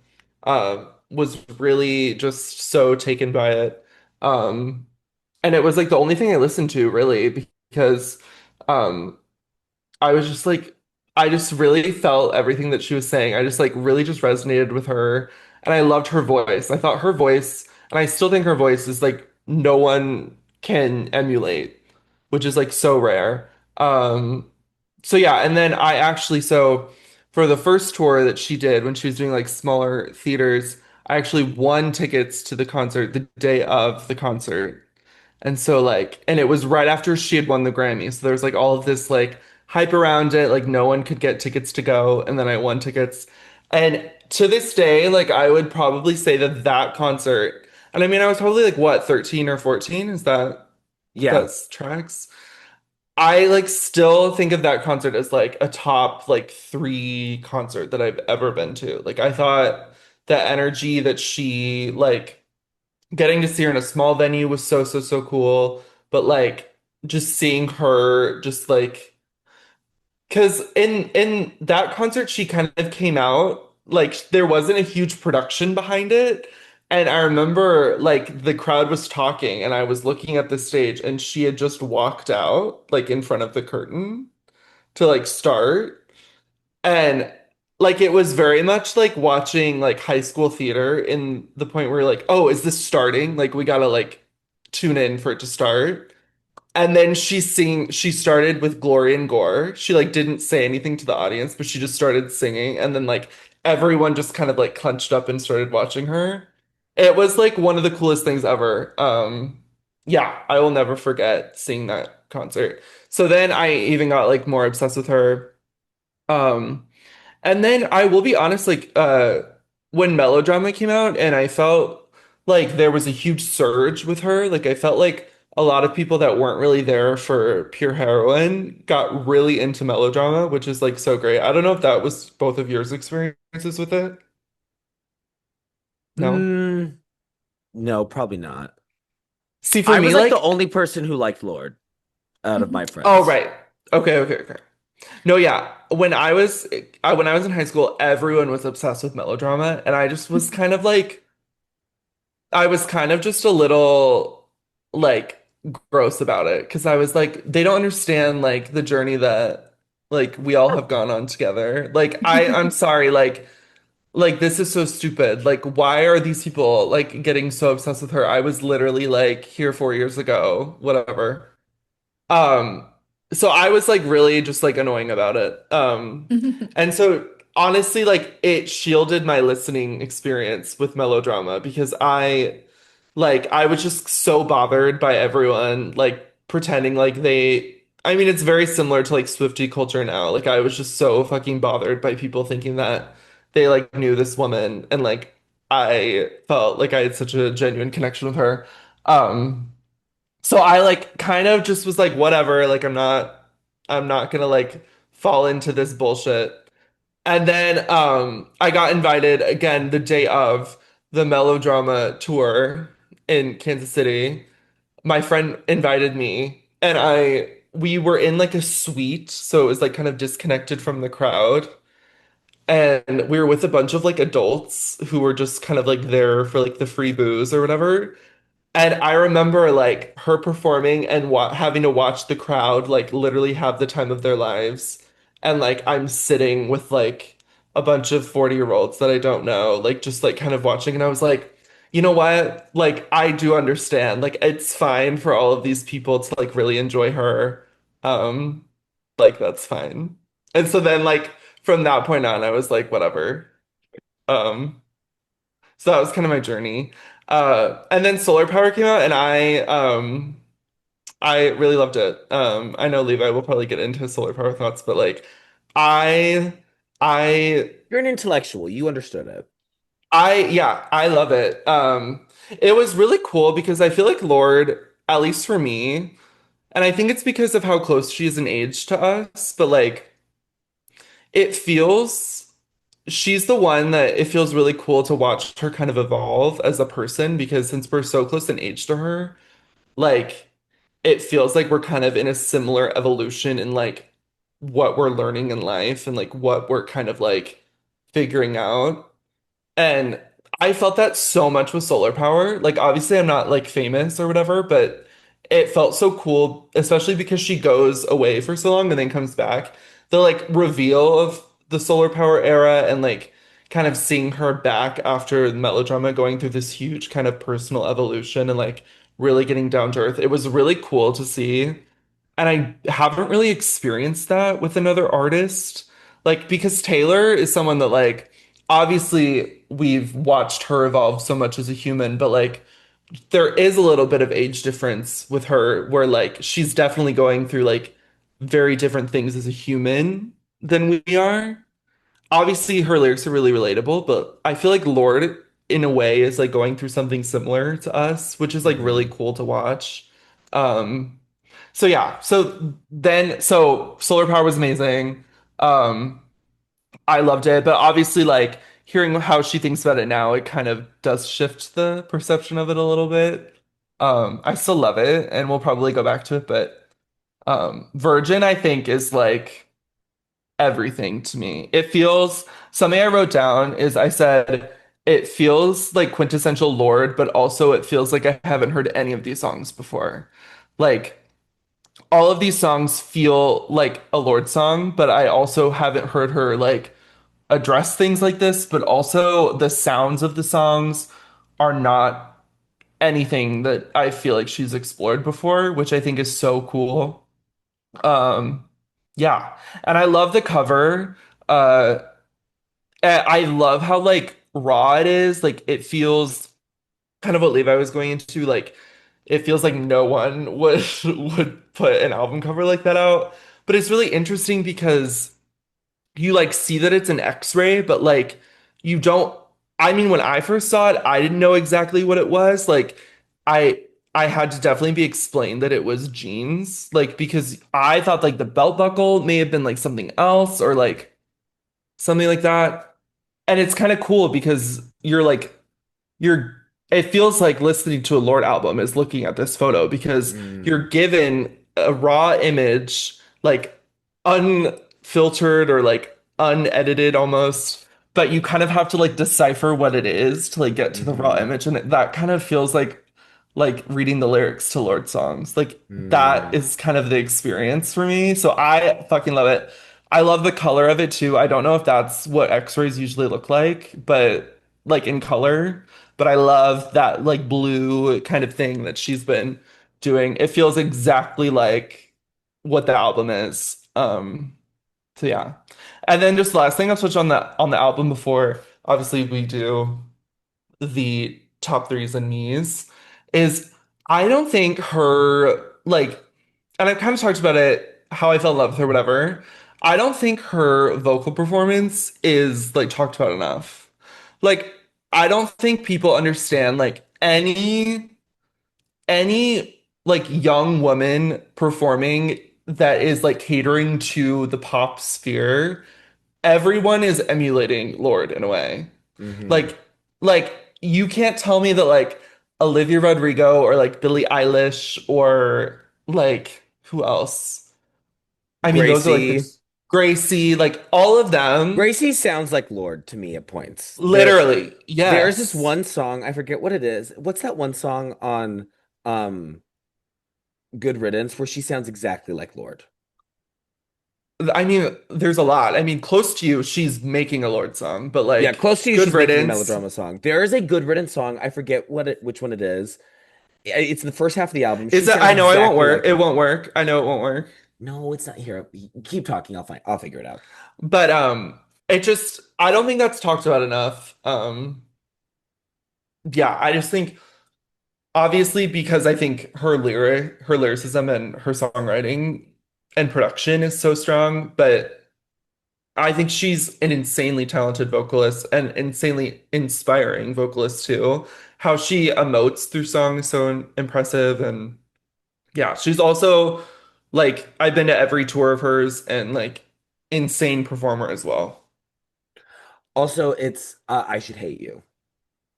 Was really just so taken by it. Um, and it was like the only thing I listened to really because um I was just like, I just really felt everything that she was saying. I just like really just resonated with her. And I loved her voice. I thought her voice, and I still think her voice is like no one can emulate, which is like so rare. So yeah, and then I actually, so for the first tour that she did when she was doing like smaller theaters, I actually won tickets to the concert the day of the concert. And so like, and it was right after she had won the Grammy. So there was like all of this like hype around it. Like no one could get tickets to go. And then I won tickets. And to this day, like I would probably say that that concert, and I mean, I was probably like what, 13 or 14? Is that, if Yeah. that's tracks? I like still think of that concert as like a top like three concert that I've ever been to. Like I thought the energy that she like getting to see her in a small venue was so, so, so cool. But like just seeing her just like because in that concert she kind of came out like there wasn't a huge production behind it. And I remember like the crowd was talking and I was looking at the stage and she had just walked out like in front of the curtain to like start. And like it was very much like watching like high school theater in the point where you're like, oh, is this starting? Like we gotta like tune in for it to start. And then she started with Glory and Gore. She like didn't say anything to the audience, but she just started singing. And then like everyone just kind of like clenched up and started watching her. It was like one of the coolest things ever. Yeah, I will never forget seeing that concert. So then I even got like more obsessed with her. Um, and then I will be honest, like when Melodrama came out and I felt like there was a huge surge with her. Like I felt like a lot of people that weren't really there for Pure Heroine got really into Melodrama, which is like so great. I don't know if that was both of yours experiences with it. No. Mm, no, probably not. See, for I was me, like the like, only person who liked Lorde out of my oh friends. right. Okay, okay, okay. No, yeah. When I was in high school, everyone was obsessed with Melodrama, and I just was kind of like I was kind of just a little like gross about it because I was like, they don't understand like the journey that like we all have gone on together. Like I'm sorry, like this is so stupid. Like why are these people like getting so obsessed with her? I was literally like here 4 years ago, whatever. Um, so I was like really just like annoying about it. And so honestly, like it shielded my listening experience with melodrama because I was just so bothered by everyone like pretending like I mean it's very similar to like Swiftie culture now. Like I was just so fucking bothered by people thinking that they like knew this woman and like I felt like I had such a genuine connection with her. Um so I like kind of just was like whatever, like I'm not gonna like fall into this bullshit. And then I got invited again the day of the Melodrama tour in Kansas City. My friend invited me and we were in like a suite, so it was like kind of disconnected from the crowd. And we were with a bunch of like adults who were just kind of like there for like the free booze or whatever. And I remember like her performing and wa having to watch the crowd like literally have the time of their lives. And like I'm sitting with like a bunch of 40-year-olds that I don't know, like just like kind of watching. And I was like, you know what? Like I do understand. Like it's fine for all of these people to like really enjoy her. Um, like that's fine. And so then like from that point on, I was like, whatever. Um, so that was kind of my journey. And then Solar Power came out and I really loved it. I know Levi will probably get into his Solar Power thoughts, but like I I You're an intellectual. You understood it. yeah, I love it. It was really cool because I feel like Lorde, at least for me, and I think it's because of how close she is in age to us, but like it feels she's the one that it feels really cool to watch her kind of evolve as a person because since we're so close in age to her, like it feels like we're kind of in a similar evolution in like what we're learning in life and like what we're kind of like figuring out. And I felt that so much with solar power. Like obviously I'm not like famous or whatever, but it felt so cool, especially because she goes away for so long and then comes back. The like reveal of the solar power era and like kind of seeing her back after melodrama going through this huge kind of personal evolution and like really getting down to earth. It was really cool to see. And I haven't really experienced that with another artist. Like, because Taylor is someone that, like, obviously we've watched her evolve so much as a human, but like, there is a little bit of age difference with her where, like, she's definitely going through, like, very different things as a human than we are. Obviously, her lyrics are really relatable, but I feel like Lorde, in a way, is like going through something similar to us, which is like really Hmm. cool to watch. Um, so yeah, so solar power was amazing. Um, I loved it, but obviously like hearing how she thinks about it now, it kind of does shift the perception of it a little bit. I still love it and we'll probably go back to it, but Virgin I think is like everything to me. It feels something I wrote down is I said it feels like quintessential Lorde, but also it feels like I haven't heard any of these songs before. Like all of these songs feel like a Lorde song, but I also haven't heard her like address things like this, but also the sounds of the songs are not anything that I feel like she's explored before, which I think is so cool. Um, yeah. And I love the cover. And I love how like raw it is. Like it feels kind of what Levi was going into, like it feels like no one would would put an album cover like that out. But it's really interesting because you like see that it's an X-ray, but like you don't I mean when I first saw it, I didn't know exactly what it was. Like I I had to definitely be explained that it was jeans, like because I thought like the belt buckle may have been like something else or like something like that. And it's kind of cool because you're it feels like listening to a Lorde album is looking at this photo because Mm. you're given a raw image, like unfiltered or like unedited almost, but you kind of have to like decipher what it is to like get to the raw Hmm. image, and that kind of feels like reading the lyrics to Lorde songs. Like that Mm. is kind of the experience for me. So I fucking love it. I love the color of it too. I don't know if that's what X-rays usually look like, but like in color, but I love that like blue kind of thing that she's been doing. It feels exactly like what the album is. So yeah. And then just last thing I'll touch on the album before obviously we do the top threes and me's is I don't think her like and I've kind of talked about it how I fell in love with her whatever. I don't think her vocal performance is like talked about enough. Like I don't think people understand like any like young woman performing that is like catering to the pop sphere, everyone is emulating Lorde in a way. Hmm. Like, like you can't tell me that like Olivia Rodrigo or like Billie Eilish or like who else? I mean, those are like Gracie. the Gracie, like all of them. Gracie sounds like Lorde to me at points. Literally, There's this yes. one song, I forget what it is. What's that one song on um Good Riddance where she sounds exactly like Lorde? I mean, there's a lot. I mean, Close to You, she's making a Lorde song, but Yeah, like close to you, Good she's making a Riddance. melodrama song. There is a Good Riddance song. I forget which one it is. It's the first half of the album. She Is that sounds I know it won't exactly work. like It her. won't work. I know it won't work. No, it's not here. Keep talking. I'll figure it out. But it just I don't think that's talked about enough. Yeah, I just think obviously because I think her lyricism and her songwriting and production is so strong, but I think she's an insanely talented vocalist and insanely inspiring vocalist too. How she emotes through songs is so impressive, and yeah, she's also like I've been to every tour of hers and like insane performer as well. Also, it's I Should Hate You.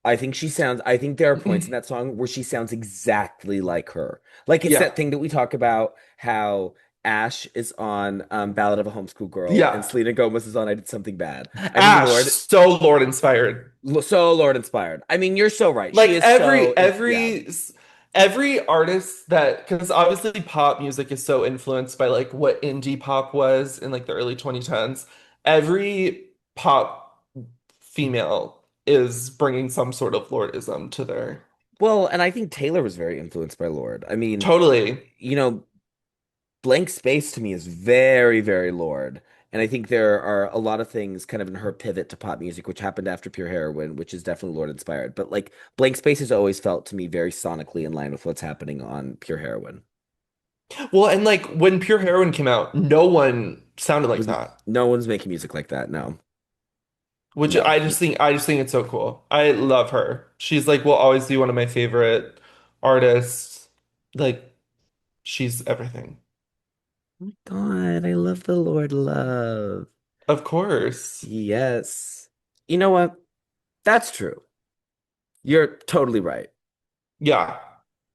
I think there are points in that song where she sounds exactly like her. Like it's Yeah. that thing that we talk about how Ash is on Ballad of a Homeschool Girl, and Yeah. Selena Gomez is on I Did Something Bad. I think Ash, Lorde, so Lord inspired. so Lorde inspired. I mean, you're so right. She Like is so, yeah. every artist that, because obviously pop music is so influenced by like what indie pop was in like the early 2010s. Every pop female is bringing some sort of Lordism to their Well, and I think Taylor was very influenced by Lorde. I mean, totally. you know, Blank Space to me is very, very Lorde. And I think there are a lot of things kind of in her pivot to pop music, which happened after Pure Heroine, which is definitely Lorde inspired. But like Blank Space has always felt to me very sonically in line with what's happening on Pure Heroine. Well, and like when Pure Heroine came out, no one sounded like Was that. no one's making music like that. No, Which no. I just think it's so cool. I love her. She's like will always be one of my favorite artists. Like she's everything. My God, I love the Lord love. Of course. Yes. You know what? That's true. You're totally right. Yeah.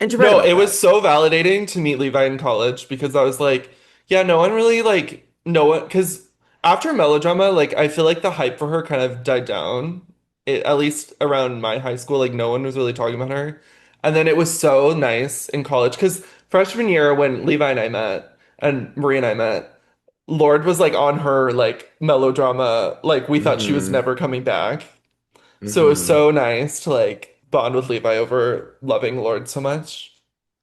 And you're right No, about it was that. so validating to meet Levi in college because I was like, yeah, no one really like no one because after Melodrama, like I feel like the hype for her kind of died down. At least around my high school, like no one was really talking about her. And then it was so nice in college because freshman year when Levi and I met and Marie and I met, Lorde was like on her like Melodrama, like we thought she was Hmm. never coming back. So it was Hmm. so nice to like bond with Levi over loving Lorde so much.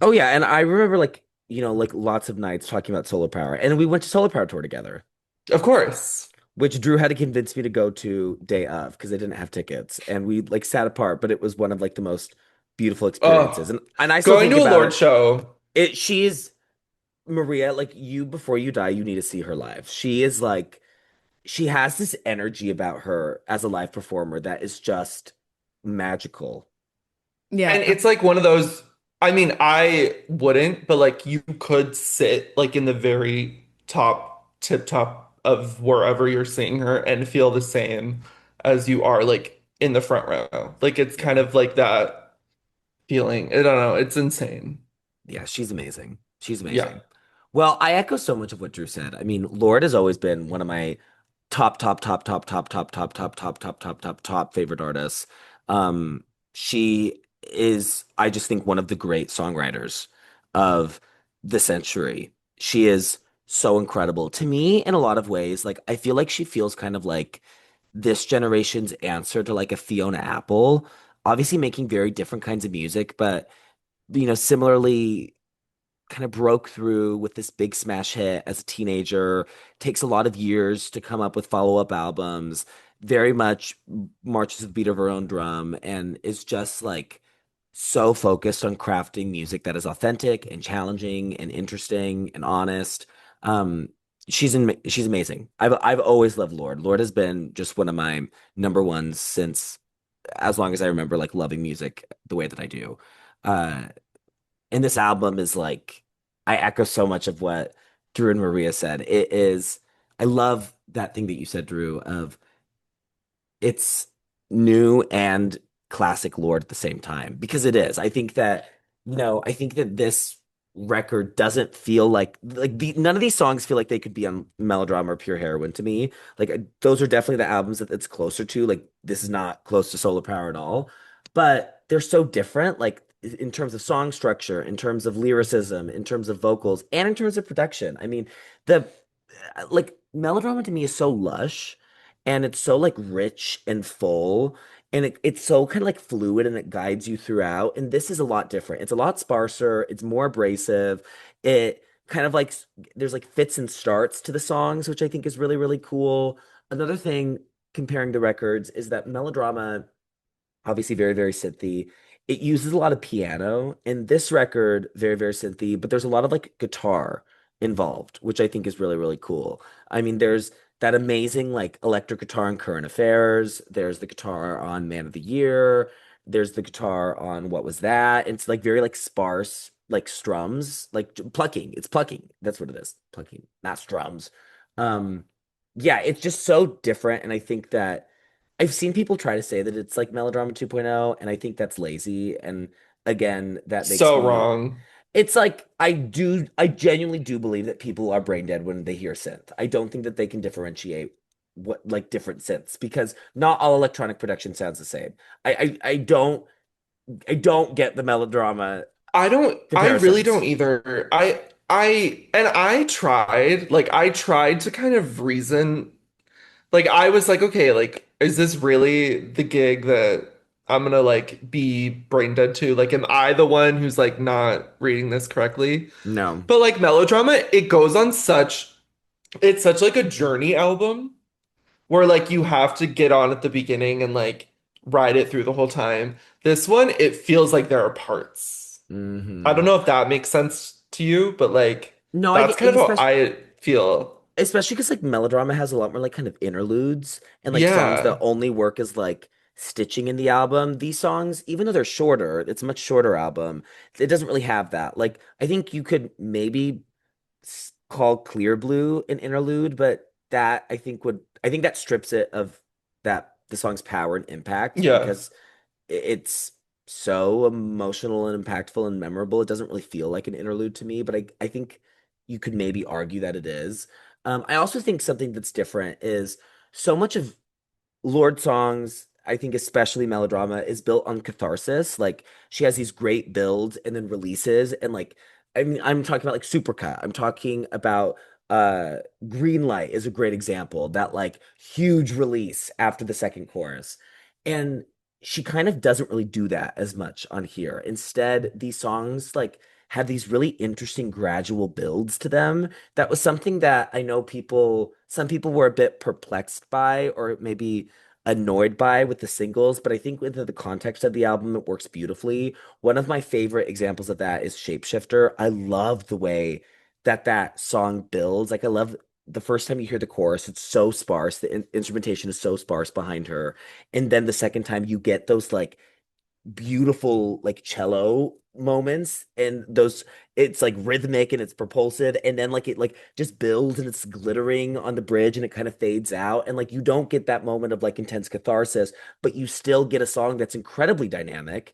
Oh yeah, and I remember like, like lots of nights talking about solar power. And we went to solar power tour together, Of course. which Drew had to convince me to go to day of because I didn't have tickets. And we like sat apart, but it was one of like the most beautiful experiences. Oh, And I still going think to a about Lorde it. show. She's Maria, like you before you die, you need to see her live. She is like she has this energy about her as a live performer that is just magical. And Yeah. it's like one of those, I mean, I wouldn't, but like you could sit like in the very tip top of wherever you're seeing her and feel the same as you are like in the front row. Like it's kind Yeah. of like that feeling. I don't know. It's insane. Yeah, she's amazing. She's Yeah. amazing. Well, I echo so much of what Drew said. I mean, Lorde has always been one of my top, top, top, top, top, top, top, top, top, top, top, top, top favorite artists. She is, I just think, one of the great songwriters of the century. She is so incredible. To me, in a lot of ways, like I feel like she feels kind of like this generation's answer to like a Fiona Apple, obviously making very different kinds of music, but similarly kind of broke through with this big smash hit as a teenager, takes a lot of years to come up with follow-up albums, very much marches to the beat of her own drum, and is just like so focused on crafting music that is authentic and challenging and interesting and honest. Um, she's amazing. I've always loved Lorde. Lorde has been just one of my number ones since as long as I remember like loving music the way that I do. Uh, and this album is like, I echo so much of what Drew and Maria said. It is, I love that thing that you said, Drew, of it's new and classic Lorde at the same time because it is. I think that this record doesn't feel like none of these songs feel like they could be on Melodrama or Pure Heroine to me. Like those are definitely the albums that it's closer to. Like this is not close to Solar Power at all, but they're so different. Like in terms of song structure, in terms of lyricism, in terms of vocals, and in terms of production. I mean, the like Melodrama to me is so lush and it's so like rich and full and it's so kind of like fluid and it guides you throughout, and this is a lot different. It's a lot sparser, it's more abrasive. It kind of like there's like fits and starts to the songs, which I think is really really cool. Another thing comparing the records is that Melodrama obviously very very synthy. It uses a lot of piano, and this record very very synthy, but there's a lot of like guitar involved, which I think is really really cool. I mean, there's that amazing like electric guitar in Current Affairs. There's the guitar on Man of the Year. There's the guitar on What Was That? It's like very like sparse, like strums, like plucking. It's plucking. That's what it is. Plucking, not strums. Yeah, it's just so different, and I think that I've seen people try to say that it's like Melodrama 2.0, and I think that's lazy. And again, that makes So me wrong. It's like I genuinely do believe that people are brain dead when they hear synth. I don't think that they can differentiate what like different synths because not all electronic production sounds the same. I don't get the melodrama I really don't comparisons. either. I tried, like, I tried to kind of reason, like, I was like, okay, like, is this really the gig that I'm gonna, like, be brain dead to? Like, am I the one who's, like, not reading this correctly? No. But, like, melodrama, it goes on it's such, like, a journey album where, like, you have to get on at the beginning and, like, ride it through the whole time. This one, it feels like there are parts. I don't Hmm. know if that makes sense to you, but like No, I that's get kind of how especially I feel. especially because like melodrama has a lot more like kind of interludes and like songs that Yeah. only work as like stitching in the album. These songs, even though they're shorter, it's a much shorter album. It doesn't really have that. Like I think you could maybe call Clear Blue an interlude, but that I think that strips it of that the song's power and impact Yeah. because it's so emotional and impactful and memorable. It doesn't really feel like an interlude to me, but I think you could maybe argue that it is. I also think something that's different is so much of Lorde songs, I think especially melodrama, is built on catharsis. Like she has these great builds and then releases, and like I mean, I'm talking about like Supercut. I'm talking about Green Light is a great example. That like huge release after the second chorus. And she kind of doesn't really do that as much on here. Instead, these songs like have these really interesting gradual builds to them. That was something that I know some people were a bit perplexed by or maybe annoyed by with the singles, but I think within the context of the album, it works beautifully. One of my favorite examples of that is Shapeshifter. I love the way that that song builds. Like, I love the first time you hear the chorus, it's so sparse. The instrumentation is so sparse behind her. And then the second time you get those like beautiful like cello moments and those it's like rhythmic and it's propulsive and then like it like just builds and it's glittering on the bridge and it kind of fades out and like you don't get that moment of like intense catharsis but you still get a song that's incredibly dynamic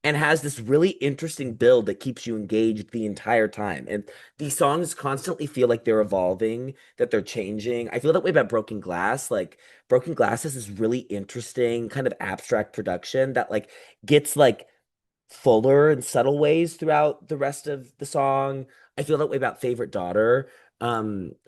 and has this really interesting build that keeps you engaged the entire time and these songs constantly feel like they're evolving that they're changing. I feel that way about Broken Glass. Like Broken Glass is this really interesting kind of abstract production that like gets like fuller and subtle ways throughout the rest of the song. I feel that way about Favorite Daughter.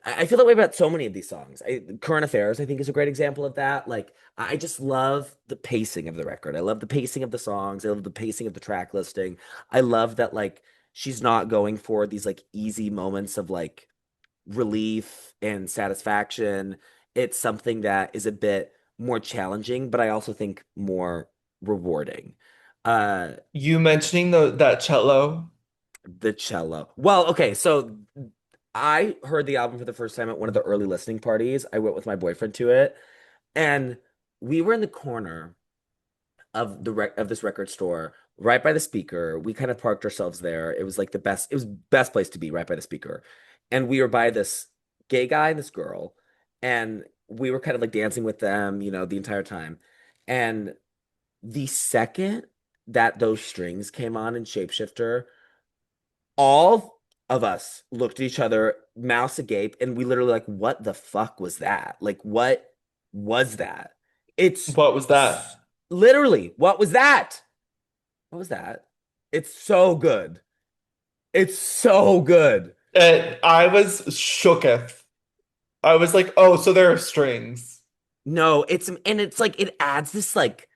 I feel that way about so many of these songs. Current Affairs, I think, is a great example of that. Like, I just love the pacing of the record. I love the pacing of the songs. I love the pacing of the track listing. I love that, like, she's not going for these, like, easy moments of, like, relief and satisfaction. It's something that is a bit more challenging, but I also think more rewarding. Uh, You mentioning that cello. the cello. Well, okay, so I heard the album for the first time at one of the early listening parties. I went with my boyfriend to it, and we were in the corner of of this record store, right by the speaker. We kind of parked ourselves there. It was like the best. It was best place to be, right by the speaker. And we were by this gay guy and this girl, and we were kind of like dancing with them, the entire time. And the second that those strings came on in Shapeshifter, all of us looked at each other, mouths agape, and we literally like, what the fuck was that? Like, what was that? It's What was that? literally, what was that? What was that? It's so good. It's so good. I was shooketh. I was like, oh, so there are strings. No, and it's like it adds this like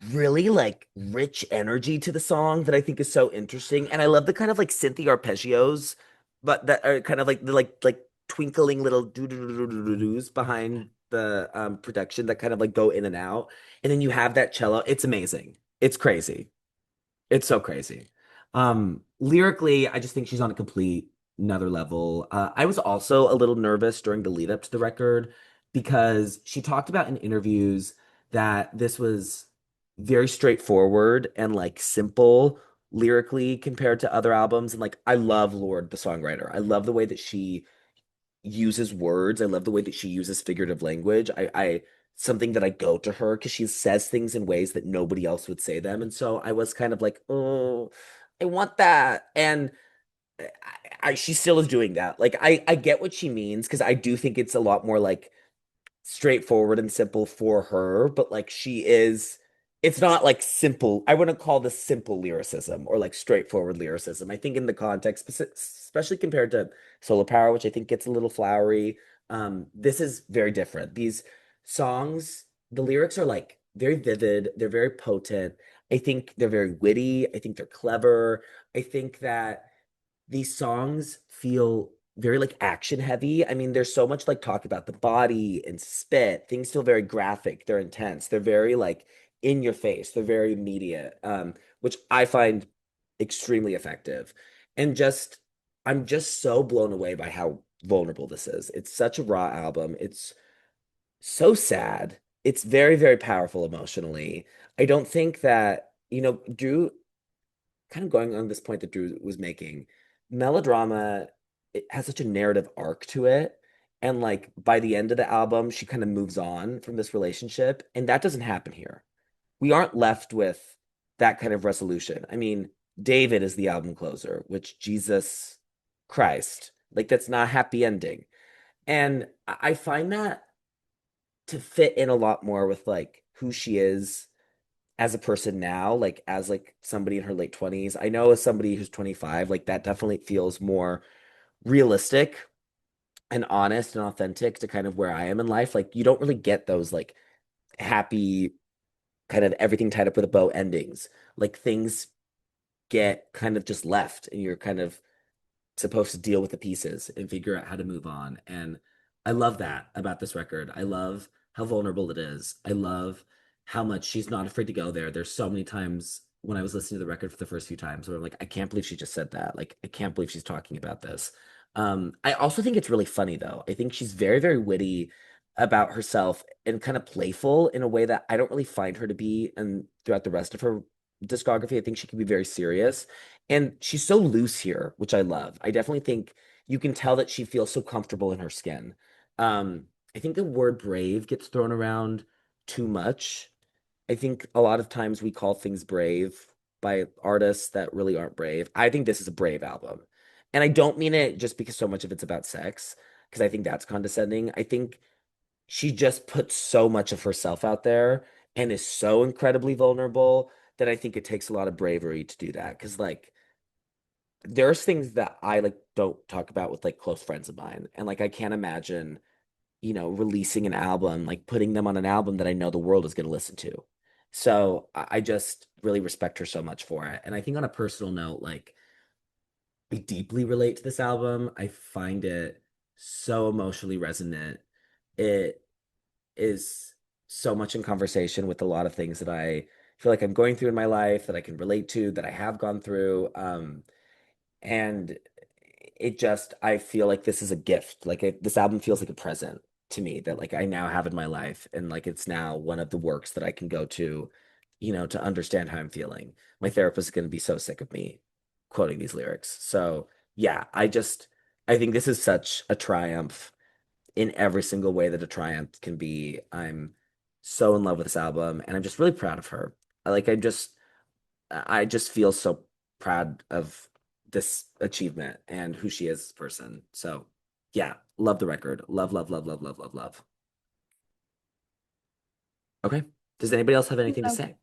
really like rich energy to the song that I think is so interesting. And I love the kind of like synthy arpeggios, but that are kind of like the like twinkling little doo doo doo doo doo doos behind the production that kind of like go in and out. And then you have that cello. It's amazing. It's crazy. It's so crazy. Lyrically, I just think she's on a complete another level. I was also a little nervous during the lead up to the record because she talked about in interviews that this was very straightforward and like simple lyrically compared to other albums. And like, I love Lorde, the songwriter. I love the way that she uses words. I love the way that she uses figurative language. I something that I go to her because she says things in ways that nobody else would say them. And so I was kind of like, oh, I want that. And she still is doing that. Like I get what she means because I do think it's a lot more like straightforward and simple for her, but like it's not like simple. I wouldn't call this simple lyricism or like straightforward lyricism. I think in the context, especially compared to Solar Power, which I think gets a little flowery, this is very different. These songs, the lyrics are like very vivid, they're very potent. I think they're very witty. I think they're clever. I think that these songs feel very like action heavy. I mean, there's so much like talk about the body and spit. Things feel very graphic. They're intense. They're very like in your face. They're very immediate, which I find extremely effective. And just, I'm just so blown away by how vulnerable this is. It's such a raw album. It's so sad. It's very, very powerful emotionally. I don't think that, Drew kind of going on this point that Drew was making, melodrama, it has such a narrative arc to it. And like by the end of the album, she kind of moves on from this relationship. And that doesn't happen here. We aren't left with that kind of resolution. I mean, David is the album closer, which Jesus Christ, like that's not a happy ending. And I find that to fit in a lot more with like who she is as a person now, like as like somebody in her late 20s. I know as somebody who's 25, like that definitely feels more realistic and honest and authentic to kind of where I am in life. Like you don't really get those like happy kind of everything tied up with a bow endings. Like things get kind of just left and you're kind of supposed to deal with the pieces and figure out how to move on. And I love that about this record. I love how vulnerable it is. I love how much she's not afraid to go there. There's so many times when I was listening to the record for the first few times where I'm like, I can't believe she just said that. Like, I can't believe she's talking about this. I also think it's really funny though. I think she's very, very witty about herself and kind of playful in a way that I don't really find her to be. And throughout the rest of her discography, I think she can be very serious. And she's so loose here, which I love. I definitely think you can tell that she feels so comfortable in her skin. I think the word brave gets thrown around too much. I think a lot of times we call things brave by artists that really aren't brave. I think this is a brave album. And I don't mean it just because so much of it's about sex, because I think that's condescending. I think she just puts so much of herself out there and is so incredibly vulnerable that I think it takes a lot of bravery to do that. Because like there's things that I like don't talk about with like close friends of mine. And like I can't imagine, releasing an album, like putting them on an album that I know the world is going to listen to. So I just really respect her so much for it. And I think on a personal note, like I deeply relate to this album. I find it so emotionally resonant. It is so much in conversation with a lot of things that I feel like I'm going through in my life that I can relate to, that I have gone through. And it just, I feel like this is a gift. Like this album feels like a present to me that like I now have in my life. And like it's now one of the works that I can go to, to understand how I'm feeling. My therapist is going to be so sick of me quoting these lyrics. So yeah, I think this is such a triumph in every single way that a triumph can be. I'm so in love with this album and I'm just really proud of her. I just feel so proud of this achievement and who she is as a person. So yeah, love the record. Love, love, love, love, love, love, love. Okay. Does anybody else have anything to No, say?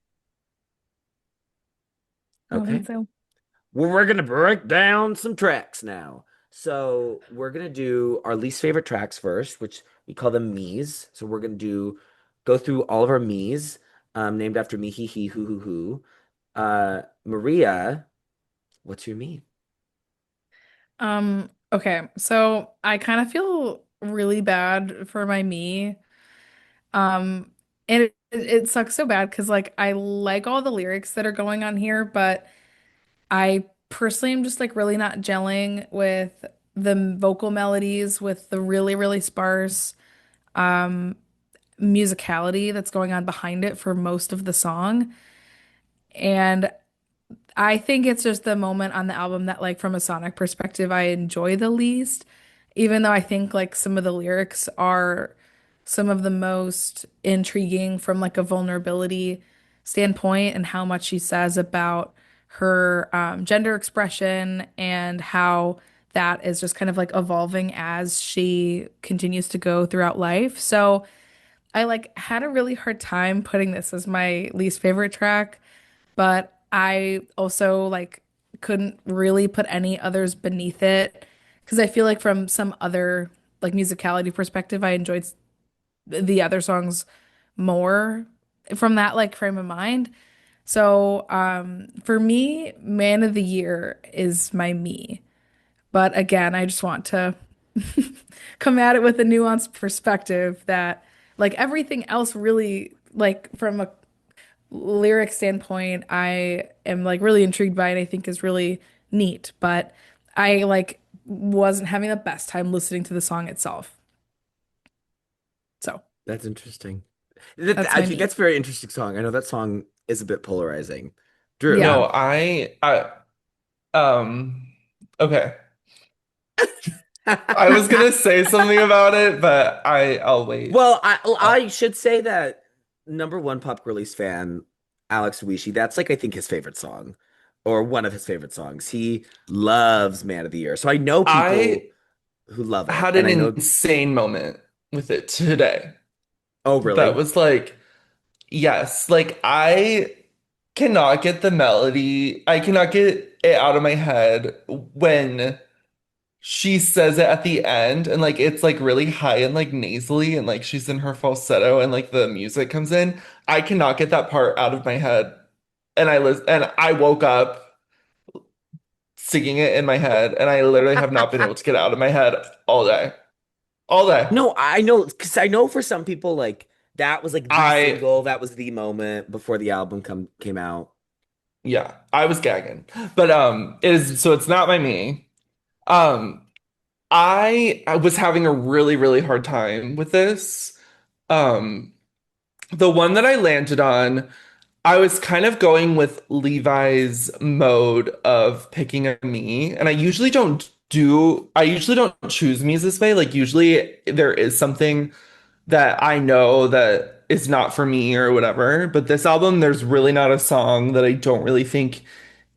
I don't think Okay. so. Well, we're gonna break down some tracks now. So we're gonna do our least favorite tracks first, which we call them me's. So we're gonna go through all of our me's, named after me, he, who, who. Maria, what's your me? Okay, so I kind of feel really bad for my me. Um, and it sucks so bad because like I like all the lyrics that are going on here, but I personally am just like really not gelling with the vocal melodies, with the really, really sparse musicality that's going on behind it for most of the song. And I think it's just the moment on the album that, like, from a sonic perspective, I enjoy the least, even though I think like some of the lyrics are some of the most intriguing from like a vulnerability standpoint and how much she says about her gender expression and how that is just kind of like evolving as she continues to go throughout life. So I like had a really hard time putting this as my least favorite track, but I also like couldn't really put any others beneath it because I feel like from some other like musicality perspective, I enjoyed the other songs more from that like frame of mind. So, for me, Man of the Year is my me. But again, I just want to come at it with a nuanced perspective that like everything else really like from a lyric standpoint, I am like really intrigued by it. I think is really neat, but I like wasn't having the best time listening to the song itself. So, That's interesting. that's I my think me. that's a very interesting song. I know that song is a bit polarizing. Drew. Yeah. No, um, okay. I was gonna say something about it, but I'll wait. Well, Uh, I should say that number one Pop Girlies fan, Alex Wishi, that's like I think his favorite song, or one of his favorite songs. He loves Man of the Year. So I know people I who love it, had and an I know. insane moment with it today. Oh, That really? was like, yes, like I cannot get the melody. I cannot get it out of my head when she says it at the end and like it's like really high and like nasally and like she's in her falsetto and like the music comes in. I cannot get that part out of my head. And I woke up singing it in my head and I literally have not been able to get it out of my head all day. All day. No, I know because I know for some people like that was like the I single, that was the moment before the album come came out. Yeah, I was gagging. But it is so it's not by me. Um I was having a really, really hard time with this. Um the one that I landed on, I was kind of going with Levi's mode of picking a me, and I usually don't choose me's this way. Like usually there is something that I know that is not for me or whatever, but this album there's really not a song that I don't really think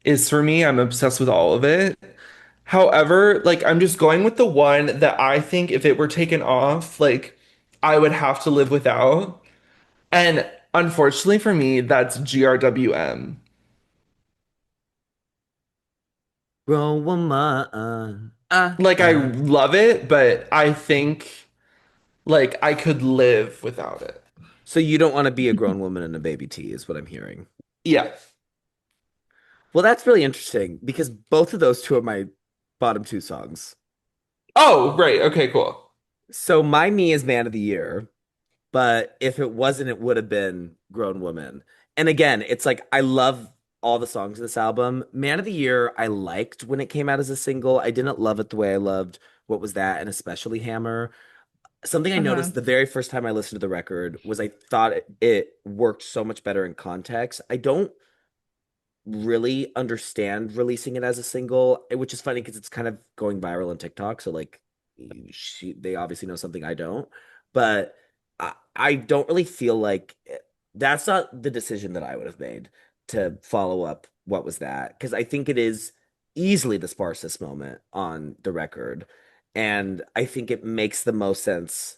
is for me. I'm obsessed with all of it. However, like I'm just going with the one that I think if it were taken off, like I would have to live without. And unfortunately for me, that's GRWM. Grown woman. Like I love it, but I think like I could live without it. So you don't want to be a grown woman and a baby T, is what I'm hearing. Yeah. Well, that's really interesting because both of those two are my bottom two songs. Oh, right. Okay, cool. So my me is Man of the Year, but if it wasn't, it would have been Grown Woman. And again, it's like I love all the songs of this album. Man of the Year, I liked when it came out as a single. I didn't love it the way I loved What Was That and especially Hammer. Something I Uh-huh. noticed the very first time I listened to the record was I thought it worked so much better in context. I don't really understand releasing it as a single, which is funny because it's kind of going viral on TikTok. So like, they obviously know something I don't, but I don't really feel like that's not the decision that I would have made to follow up. What was that? Because I think it is easily the sparsest moment on the record, and I think it makes the most sense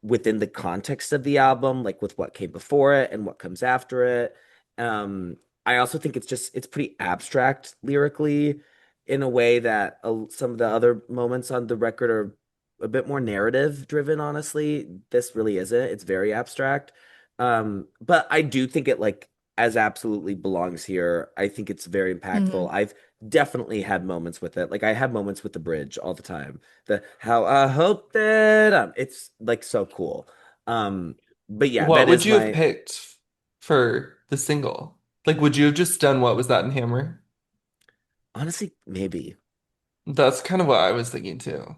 within the context of the album, like with what came before it and what comes after it. Um, I also think it's pretty abstract lyrically in a way that some of the other moments on the record are a bit more narrative driven, honestly. This really isn't. It's very abstract. But I do think it like as absolutely belongs here. I think it's very impactful. Hmm. I've definitely had moments with it. Like I have moments with the bridge all the time. The how I hope that it's like so cool. Um, but yeah, What that would is you have my picked for the single? Like, would you have just done What Was That in Hammer? honestly maybe. That's kind of what I was thinking too.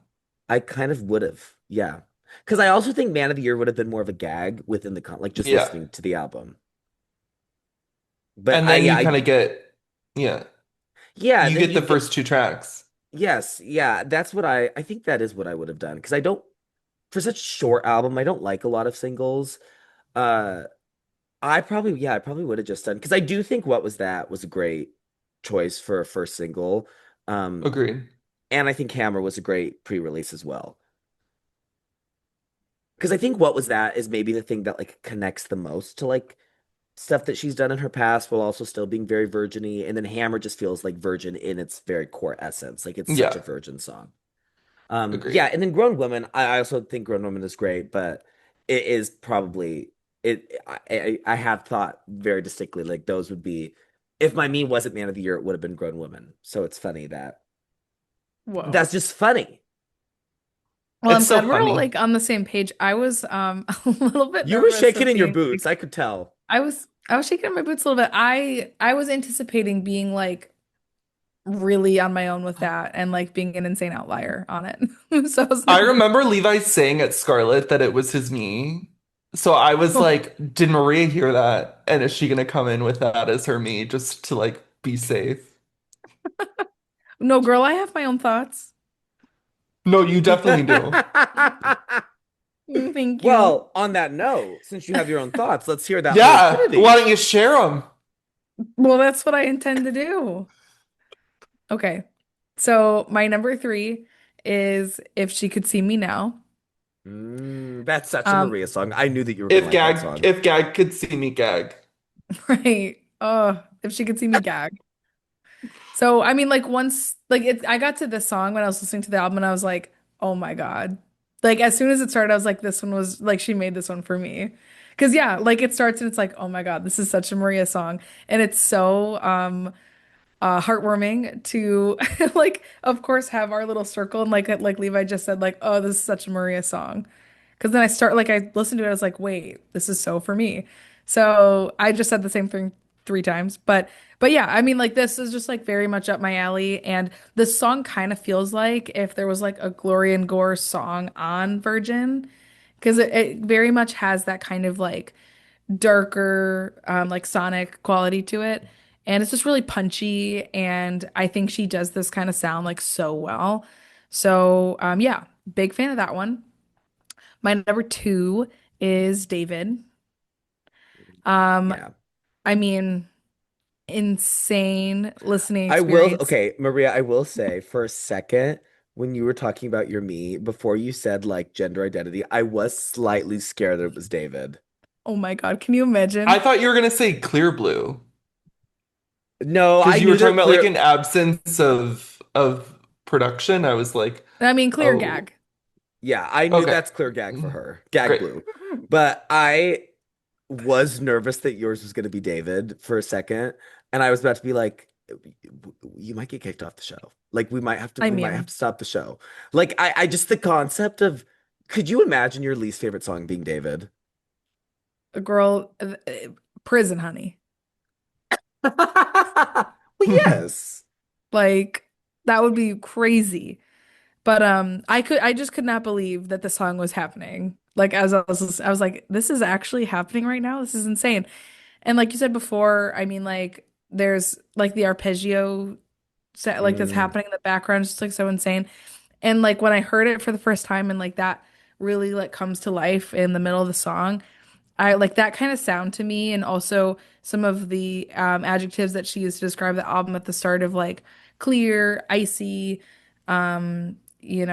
I kind of would have. Yeah. Because I also think Man of the Year would have been more of a gag within the like just Yeah. listening to the album. But And then yeah, you kind of get, yeah, yeah, you then get you the get first two tracks. yes, yeah, that's what I think that is what I would have done because I don't for such a short album, I don't like a lot of singles. Uh I probably would have just done because I do think What Was That was a great choice for a first single. Um, Agreed. and I think Hammer was a great pre-release as well. Because I think What Was That is maybe the thing that like connects the most to like stuff that she's done in her past while also still being very virgin-y. And then Hammer just feels like virgin in its very core essence. Like it's such Yeah, a virgin song. Yeah, agreed. and then Grown Woman, I also think Grown Woman is great, but it is probably it. I have thought very distinctly like those would be if my me wasn't Man of the Year, it would have been Grown Woman. So it's funny that Whoa. that's just funny. Well, I'm It's so glad we're all funny. like on the same page. I was a little bit You were nervous shaking of in your being boots, like I could tell. I was shaking in my boots a little bit. I was anticipating being like really on my own with that and like being an insane outlier on it. So I was I nervous. remember Levi saying at Scarlet that it was his me. So I was like, did Maria hear that? And is she gonna come in with that as her me just to like be safe? No, girl, I have my own thoughts. No, you definitely do. Thank you. Well, on that note, since you have your own thoughts, let's hear that whole Yeah, why Trinity. don't you share them? Well, that's what I intend to do. Okay. So my number three is If She Could See Me Now. That's such a Um, Maria song. I knew that you were gonna like that song. If gag could see me gag. right. Oh, if she could see me gag. So I mean, like once like I got to this song when I was listening to the album and I was like, oh my God. Like as soon as it started, I was like, this one was like she made this one for me. Cause yeah, like it starts and it's like, oh my God, this is such a Maria song. And it's so heartwarming to like of course have our little circle and like Levi just said, like, oh, this is such a Maria song. Because then I start like I listened to it, I was like, wait, this is so for me. So I just said the same thing three times. But yeah, I mean like this is just like very much up my alley. And this song kind of feels like if there was like a Glory and Gore song on Virgin. Because it very much has that kind of like darker like sonic quality to it. And it's just really punchy. And I think she does this kind of sound like so well. So yeah, big fan of that one. My number two is David. Um, Yeah. I mean, insane listening I will, experience. okay, Maria, I will say for a second, when you were talking about your me, before you said like gender identity, I was slightly scared that it was David. Oh my God, can you I imagine? thought you were gonna say clear blue. No, I Because you were knew talking that about like clear. an absence of production. I was like, I mean, clear oh, gag. Yeah, I knew okay. that's clear gag for Mm, her, gag great. blue. But I was nervous that yours was going to be David for a second, and I was about to be like, you might get kicked off the show. Like I we might have mean, to stop the show. Like I just the concept of, could you imagine your least favorite song being David? a girl, prison honey. Well, yes. Like that would be crazy. But I just could not believe that the song was happening. Like as I was like, this is actually happening right now. This is insane. And like you said before, I mean like there's like the arpeggio set like that's Mm, happening in the background, it's just like so insane. And like when I heard it for the first time and like that really like comes to life in the middle of the song, I like that kind of sound to me, and also some of the adjectives that she used to describe the album at the start of like clear, icy,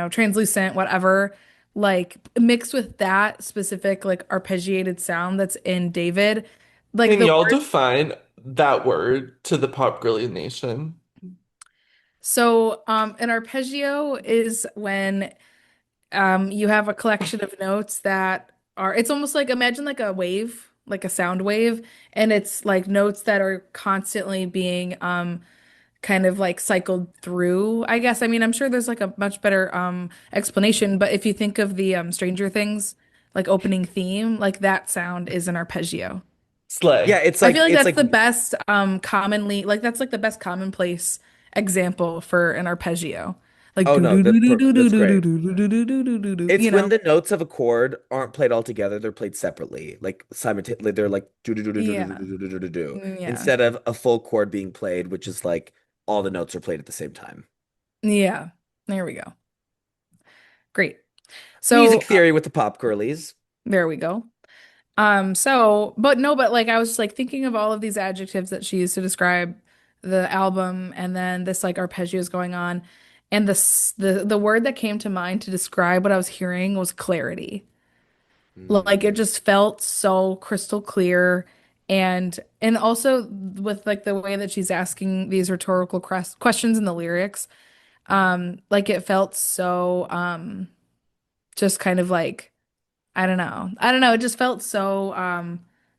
translucent, whatever, like mixed with that specific like arpeggiated sound that's in David. Like Can the y'all word, define that word to the Pop Girlies Nation? so an arpeggio is when you have a collection of notes that are, it's almost like imagine like a wave, like a sound wave, and it's like notes that are constantly being kind of like cycled through, I guess. I mean, I'm sure there's like a much better explanation, but if you think of the Stranger Things like opening theme, like that sound is an arpeggio. yeah, Slay. I feel like that's the best commonly like that's like the best commonplace example for an arpeggio. Like oh do no, do do do do do that's do do great. do do do do do do do, It's you when know? the notes of a chord aren't played all together, they're played separately, like simultaneously. They're like do do do do do do Yeah. do do do do do, Yeah. instead of a full chord being played, which is like all the notes are played at the same time. Yeah. There we go. Great. So Music theory with the pop girlies. there we go. So, but no, but like I was just like thinking of all of these adjectives that she used to describe the album, and then this like arpeggio is going on, and the word that came to mind to describe what I was hearing was clarity. Like it Mm, just felt so crystal clear, and also with like the way that she's asking these rhetorical questions in the lyrics, like it felt so just kind of like I don't know. It just felt so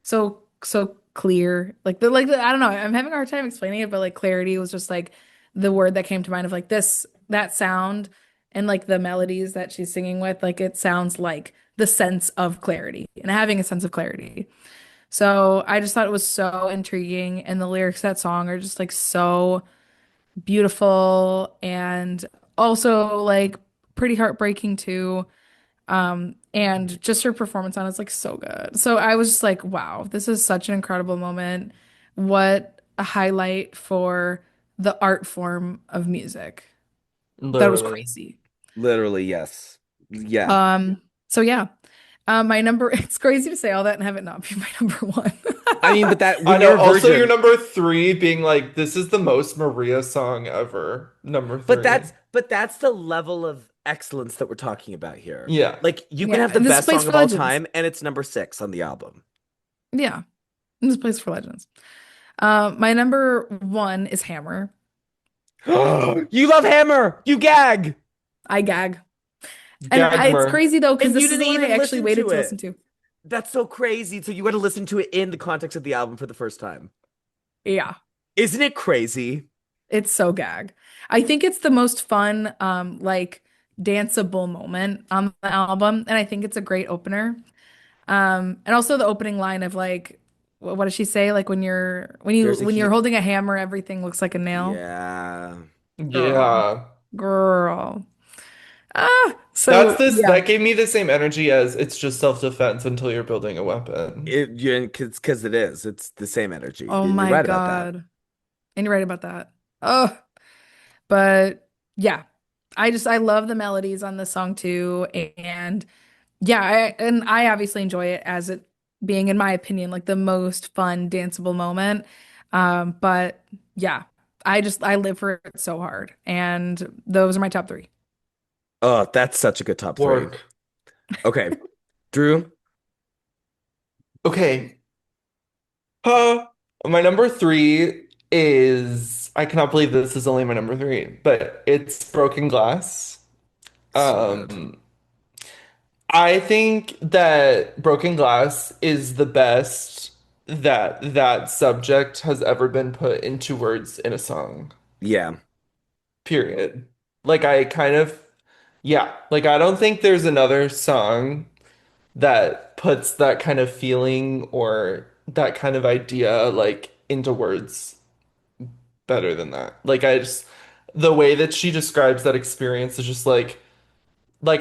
so clear. I don't know. I'm having a hard time explaining it, but like clarity was just like the word that came to mind of like this that sound and like the melodies that she's singing with, like it sounds like the sense of clarity and having a sense of clarity. So I just thought it was so intriguing, and the lyrics of that song are just like so beautiful and also like pretty heartbreaking too. And just her performance on it's like so good. So I was just like, wow, this is such an incredible moment. What a highlight for the art form of music. That was Literally. crazy. literally, yes. Yeah. So yeah. My number, it's crazy to say all that and have it not be my number one. I mean, but that I when know. you're a Also, your virgin, number three being like, this is the most Maria song ever. Number but three. that's the level of excellence that we're talking about here. Yeah. Like you can Yeah, have the this best place song for of all legends. time and it's number 6 on the album. Yeah, this place for legends. My number one is Hammer. You love Hammer. You gag. I gag. It's Gagmer. crazy though, because And you this is the didn't one I even actually listen waited to to listen it. to. That's so crazy. So you got to listen to it in the context of the album for the first time. Yeah. Isn't it crazy? It's so gag. I think it's the most fun, like danceable moment on the album, and I think it's a great opener. And also the opening line of like, what does she say? Like There's a when you're he. holding a hammer, everything looks like a nail. Yeah. Girl, Yeah. girl. That's So this, yeah. that gave me the same energy as it's just self-defense until you're building a weapon. Because it is. It's the same energy. Oh And you're my right about that. God. And you're right about that. Oh, but yeah, I love the melodies on this song too, and yeah, I obviously enjoy it as it being, in my opinion, like the most fun danceable moment. But yeah, I live for it so hard, and those are my top three. Oh, that's such a good top three. Work. Okay. Drew, Okay. Uh, my number three is, I cannot believe this is only my number three, but it's Broken Glass. so good. Um, I think that Broken Glass is the best that that subject has ever been put into words in a song. Yeah. Period. Like I kind of, yeah, like I don't think there's another song that puts that kind of feeling or that kind of idea like into words better than that. Like I just, the way that she describes that experience is just like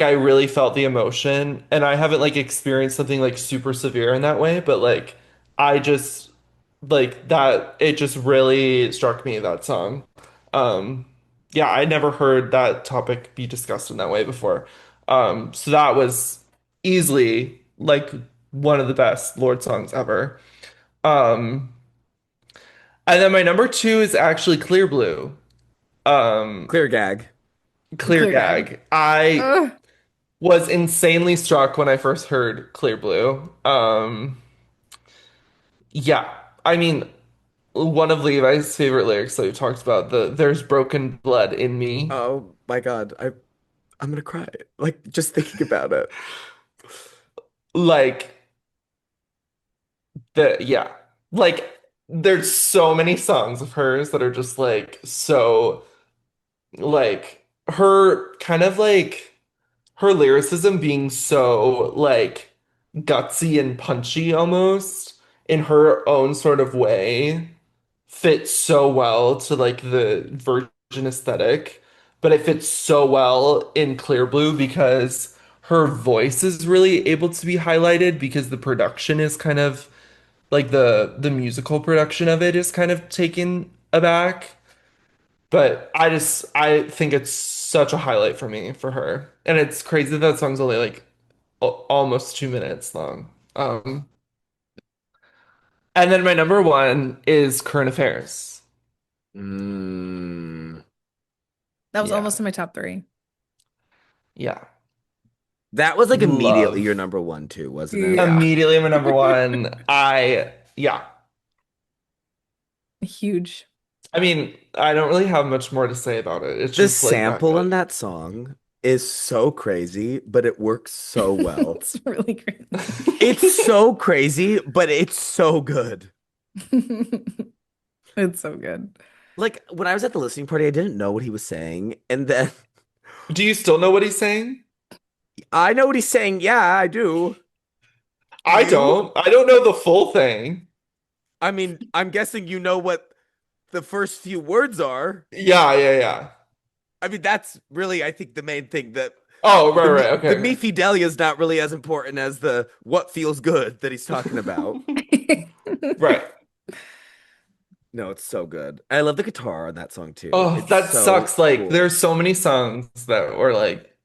I really felt the emotion, and I haven't like experienced something like super severe in that way, but like I just like that it just really struck me, that song. Um yeah, I never heard that topic be discussed in that way before. So that was easily like one of the best Lorde songs ever. Um and then my number two is actually Clear Blue. Um Clear gag. Clear Clear gag. Gag. I Ugh. was insanely struck when I first heard Clear Blue. Yeah, I mean, one of Levi's favorite lyrics that we talked about, the "There's broken blood in me." Oh my God. I'm gonna cry. Like just thinking about it. Like yeah, like there's so many songs of hers that are just like so like her kind of like her lyricism being so like gutsy and punchy almost in her own sort of way fits so well to like the virgin aesthetic, but it fits so well in Clear Blue because her voice is really able to be highlighted because the production is kind of like the musical production of it is kind of taken aback. But I think it's such a highlight for me for her. And it's crazy that that song's only like almost 2 minutes long. And then my number one is Current Affairs. Mm, That was Yeah. almost in my top three. Yeah. that was like immediately your Love. number one too, wasn't it? Yeah. Immediately my number one. Yeah. Huge. I mean, I don't really have much more to say about it. It's The just like that sample good. in that song is so crazy, but it works so well. It's really crazy. It's so crazy, but it's so good. It's so good. Like when I was at the listening party, I didn't know what he was saying. And then Do you still know what he's saying? I know what he's saying. Yeah, I do. I You? don't. I don't know the full thing. I mean, I'm guessing you know what the first few words are. Yeah, yeah, yeah. I mean, that's really, I think, the main thing that Oh, right, right. the Okay, me fidelia is not really as important as the what feels good that he's talking about. okay. Right. No, it's so good. I love the guitar on that song too. Oh, It's that so sucks. Like, cool. there's so many songs that were like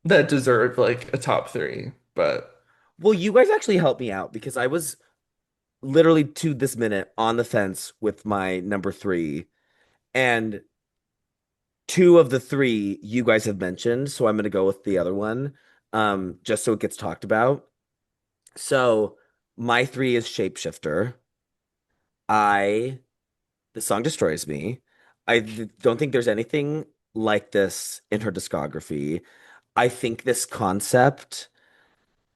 that deserve like a top three, but Well, you guys actually helped me out because I was literally to this minute on the fence with my number three, and two of the three you guys have mentioned, so I'm gonna go with the other one, just so it gets talked about. So my three is Shapeshifter. I The song destroys me. Don't think there's anything like this in her discography. I think this concept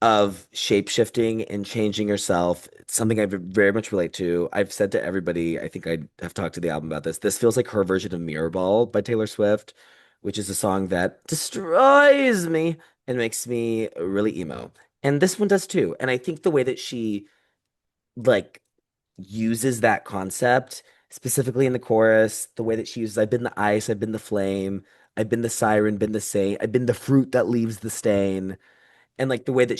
of shape-shifting and changing yourself, it's something I very much relate to. I've said to everybody, I think I have talked to the album about this. This feels like her version of Mirrorball by Taylor Swift, which is a song that destroys me and makes me really emo. And this one does too. And I think the way that she like uses that concept specifically in the chorus, the way that she uses I've been the ice, I've been the flame, I've been the siren, been the saint, I've been the fruit that leaves the stain. And like the way that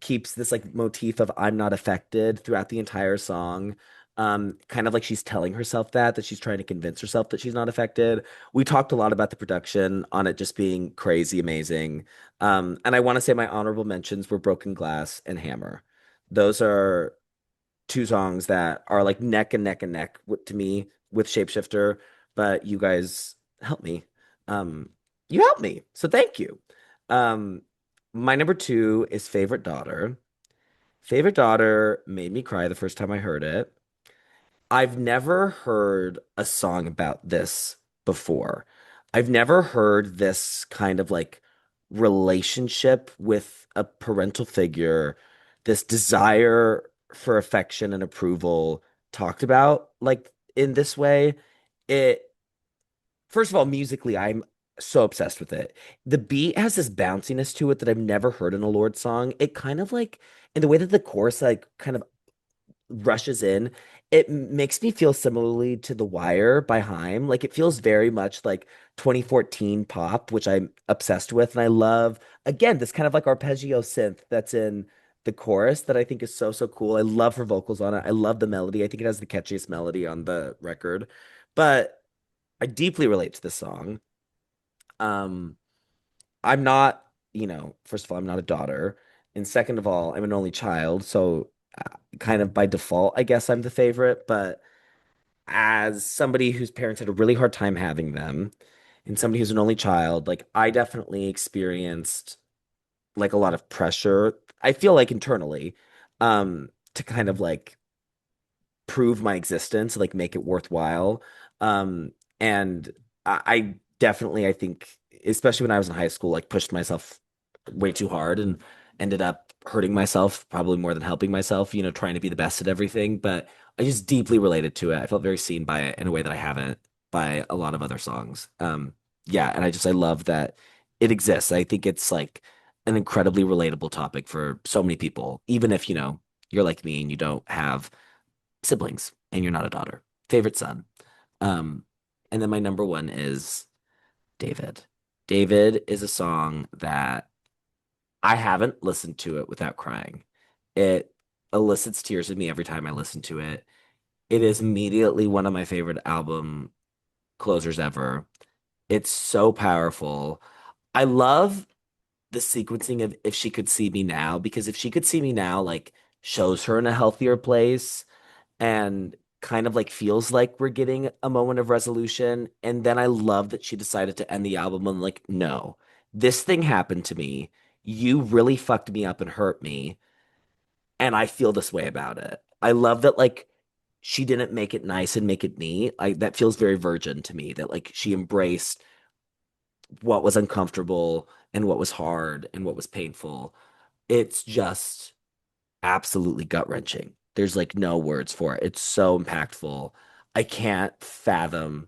keeps this like motif of I'm not affected throughout the entire song. Kind of like she's telling herself that she's trying to convince herself that she's not affected. We talked a lot about the production on it just being crazy amazing. And I want to say my honorable mentions were Broken Glass and Hammer. Those are two songs that are like neck and neck and neck to me with Shapeshifter, but you guys helped me. Um, you helped me, so thank you. Um, my number two is Favorite Daughter. Favorite Daughter made me cry the first time I heard it. I've never heard a song about this before. I've never heard this kind of like relationship with a parental figure, this desire for affection and approval talked about like in this way. It, first of all, musically, I'm so obsessed with it. The beat has this bounciness to it that I've never heard in a Lorde song. It kind of like, in the way that the chorus like kind of rushes in, it makes me feel similarly to The Wire by Haim. Like it feels very much like 2014 pop, which I'm obsessed with. And I love, again, this kind of like arpeggio synth that's in the chorus that I think is so, so cool. I love her vocals on it. I love the melody. I think it has the catchiest melody on the record. But I deeply relate to this song. Um, I'm not, first of all, I'm not a daughter. And second of all, I'm an only child. So kind of by default, I guess I'm the favorite. But as somebody whose parents had a really hard time having them and somebody who's an only child, like I definitely experienced like a lot of pressure. I feel like internally, to kind of like prove my existence, like make it worthwhile. And I definitely, I think, especially when I was in high school, like pushed myself way too hard and ended up hurting myself, probably more than helping myself, trying to be the best at everything. But I just deeply related to it. I felt very seen by it in a way that I haven't by a lot of other songs. Yeah, and I love that it exists. I think it's like an incredibly relatable topic for so many people, even if, you're like me and you don't have siblings and you're not a daughter. Favorite son. Um, and then my number one is David. David is a song that I haven't listened to it without crying. It elicits tears in me every time I listen to it. It is immediately one of my favorite album closers ever. It's so powerful. I love the sequencing of If She Could See Me Now, because If She Could See Me Now, like, shows her in a healthier place and kind of like feels like we're getting a moment of resolution. And then I love that she decided to end the album on like, no, this thing happened to me. You really fucked me up and hurt me, and I feel this way about it. I love that like she didn't make it nice and make it neat. That feels very virgin to me that like she embraced what was uncomfortable and what was hard and what was painful. It's just absolutely gut-wrenching. There's like no words for it. It's so impactful. I can't fathom,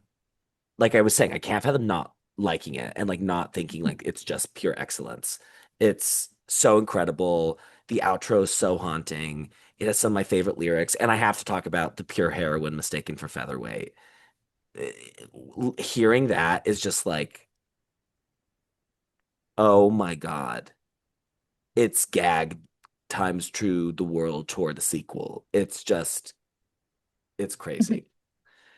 like I was saying, I can't fathom not liking it and like not thinking like it's just pure excellence. It's so incredible. The outro is so haunting. It has some of my favorite lyrics, and I have to talk about the pure heroine mistaken for featherweight. Eh, Hearing that is just like, oh my God. It's gag times true the world toward the sequel. It's crazy.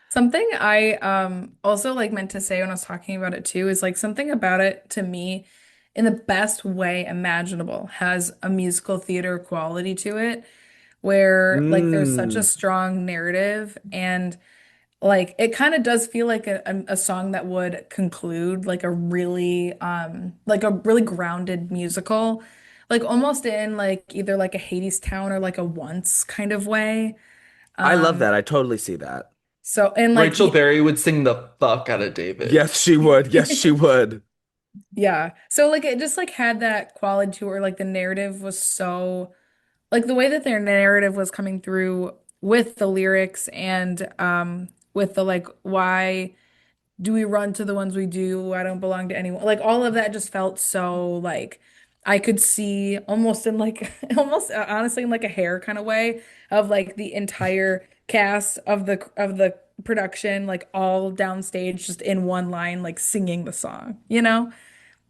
Something I also like meant to say when I was talking about it too is like something about it to me in the best way imaginable has a musical theater quality to it where like there's such a Mm. strong narrative and like it kind of does feel like a song that would conclude like a really grounded musical, like almost in like either like a Hades Town or like a Once kind of way. I love Um that. I totally see that. so and like Rachel the Berry would sing the fuck out of David. Yes, she would. Yes, she would. yeah. So like it just like had that quality to it where like the narrative was so like the way that their narrative was coming through with the lyrics and with the like why do we run to the ones we do? I don't belong to anyone. Like all of that just felt so like I could see almost in like almost honestly in like a hair kind of way of like the entire cast of the production like all downstage just in one line like singing the song, you know?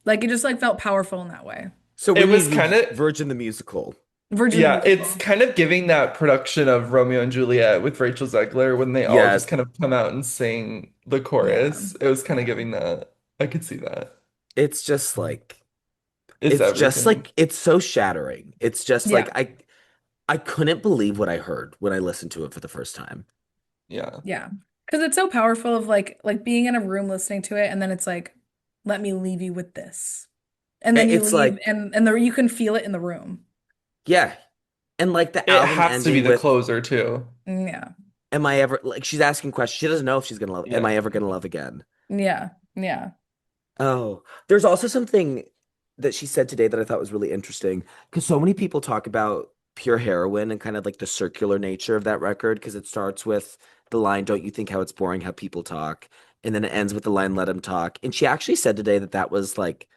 Like it just like felt powerful in that way. So It we was need kind of, Virgin the musical. Virgin the yeah, it's musical. kind of giving that production of Romeo and Juliet with Rachel Zegler when they all just Yes. kind of come out and sing the Yeah. chorus. It was kind of Yeah. giving that. I could see that. It's just like It's everything. it's so shattering. It's just like Yeah. I couldn't believe what I heard when I listened to it for the first time. Yeah. Yeah. Because it's so powerful of like being in a room listening to it and then it's like, let me leave you with this. And then you It's leave like, and you can feel it in the room. yeah. And like the It album has to be ending the with, closer too. Yeah. am I ever, like, she's asking questions. She doesn't know if she's gonna love, am Yeah. I ever gonna love again? Yeah. Yeah. Oh, there's also something that she said today that I thought was really interesting because so many people talk about Pure Heroine and kind of like the circular nature of that record because it starts with the line, "Don't you think how it's boring how people talk?" And then it ends with the line, "Let them talk." And she actually said today that that was like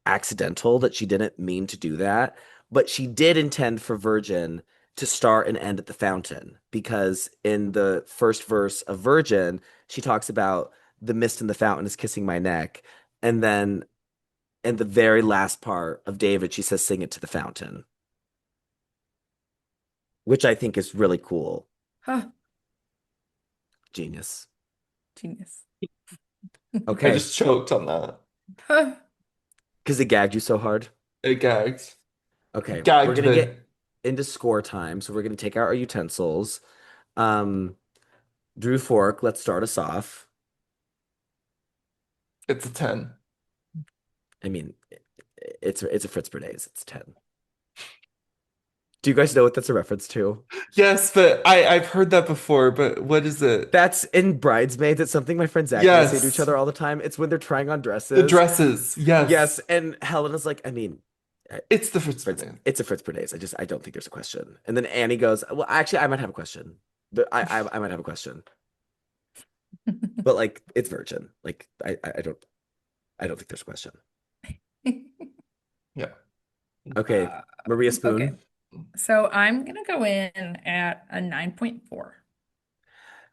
accidental, that she didn't mean to do that, but she did intend for Virgin to start and end at the fountain because in the first verse of Virgin, she talks about the mist in the fountain is kissing my neck. And then in the very last part of David, she says, sing it to the fountain, which I think is really cool. Huh. Genius. Genius. I Okay. just choked on that. Huh. Because it gagged you so hard. It gagged. Okay. We're Gagged going to me. get into score time. So we're going to take out our utensils. Um, Drew Fork, let's start us off. It's a 10. I mean, it's a Fritz Bernays. It's 10. Do you guys know what that's a reference to? Yes, but I've heard that before, but what is it? That's in Bridesmaids. It's something my friend Zach and I say to each Yes. other all the time. It's when they're trying on The dresses. dresses. Yes, Yes. and Helena's like, I mean, It's the Fritz Fritz, Bernard. it's a Fritz Bernays. I don't think there's a question. And then Annie goes, well, actually, I might have a question. I might have a question, but like, it's Virgin. Like, I don't think there's a question. Yeah. Okay, Maria Okay. Spoon. So I'm gonna go in at a 9.4.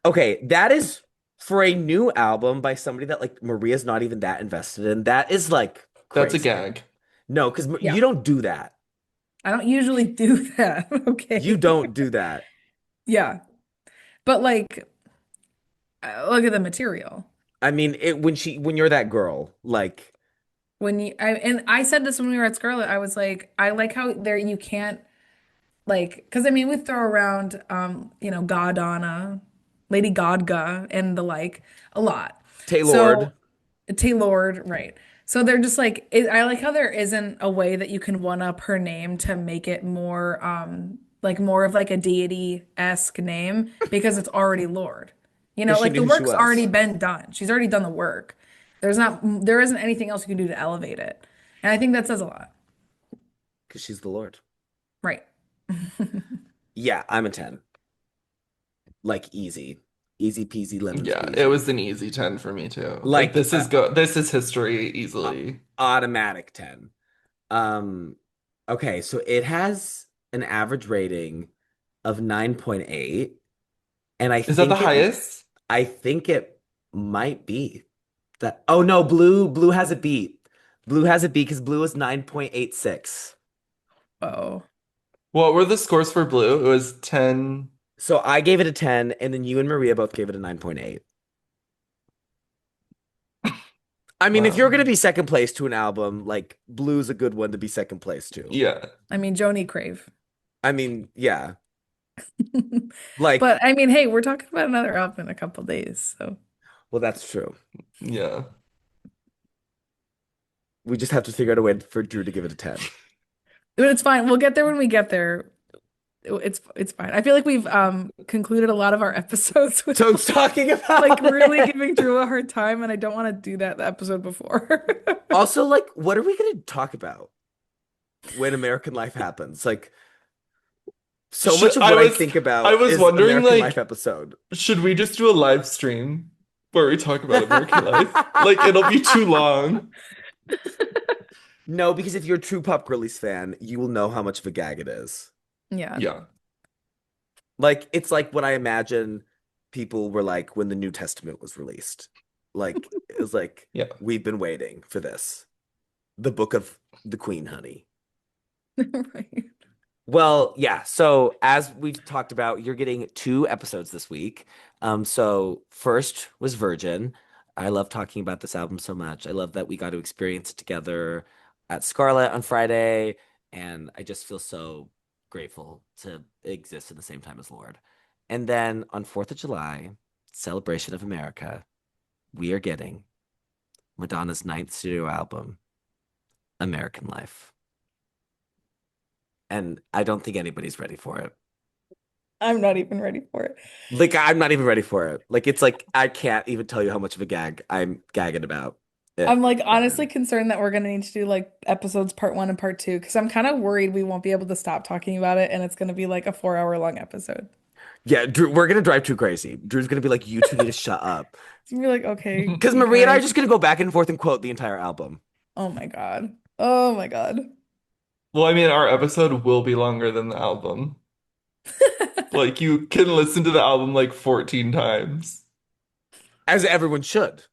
Okay, that is for a new album by somebody that like Maria's not even that invested in. That is like That's a crazy. gag. No, because Yeah. you don't do that. I don't usually do that. You Okay. don't do that. Yeah. But like look at the material. I mean, when you're that girl, like When you and I said this when we were at Scarlet, I was like, I like how there you can't like because I mean we throw around you know, God Donna Lady Gaga and the like a lot. So Taylord. Taylor, right. So they're just like I like how there isn't a way that you can one up her name to make it more like more of like a deity-esque name because it's already Lord. You know, Because she like knew the who she work's already was. been done. She's already done the work. There isn't anything else you can do to elevate it. And I think that says a lot. Because she's the Lord. Right. Yeah, I'm a 10. Like easy. Easy peasy lemon Yeah, it squeezy. was an easy 10 for me too. Like Like this is history a- easily. automatic 10. Um, okay, so it has an average rating of 9.8, and Is that the highest? I think it might be that. Oh no, Blue has a beat. Blue has a beat because Blue is 9.86. Oh. What were the scores for blue? It was 10. So I gave it a 10, and then you and Maria both gave it a 9.8. I mean, if Wow. you're gonna be second place to an album, like Blue's a good one to be second place to. Yeah. I mean, Joni Crave. I mean, yeah. Like, But I mean, hey, we're talking about another album in a couple days, so well, that's true. Yeah. We just have to figure out a way for Drew to give it a 10. but it's fine. We'll get there when we get there. It's fine. I feel like we've concluded a lot of our episodes with So talking like about really it. giving Drew a hard time, and I don't want to do that the episode before. Also, like, what are we gonna talk about when American life happens? Like, so Should, much of what I think I about was is wondering American life like episode. should we just do a live stream where we talk about American life? Like it'll be too long. No, because if you're a true Pop Girlies fan, you will know how much of a gag it is. Yeah. Yeah. Like, it's like what I imagine people were like when the New Testament was released. Like, it was like, Yeah. we've been waiting for this. The Book of the Queen, honey. Right. Well, yeah. So as we've talked about, you're getting two episodes this week. So first was Virgin. I love talking about this album so much. I love that we got to experience it together at Scarlet on Friday, and I just feel so grateful to exist at the same time as Lorde. And then on 4th of July, celebration of America, we are getting Madonna's ninth studio album, American Life. And I don't think anybody's ready for it. I'm not even ready for it. Like I'm not even ready for it. Like it's like I can't even tell you how much of a gag I'm gagging about it I'm like right honestly now. concerned that we're gonna need to do like episodes part one and part two because I'm kind of worried we won't be able to stop talking about it and it's gonna be like a 4 hour long episode. Yeah, Drew, we're gonna drive too crazy. Drew's gonna be like, you two need to shut up. It's gonna be like, okay, Because you Maria and I are guys. just gonna go back and forth and quote the entire album. Oh my God. Oh my God. Well, I mean, our episode will be longer than the album. Like you can listen to the album like 14 times. As everyone should,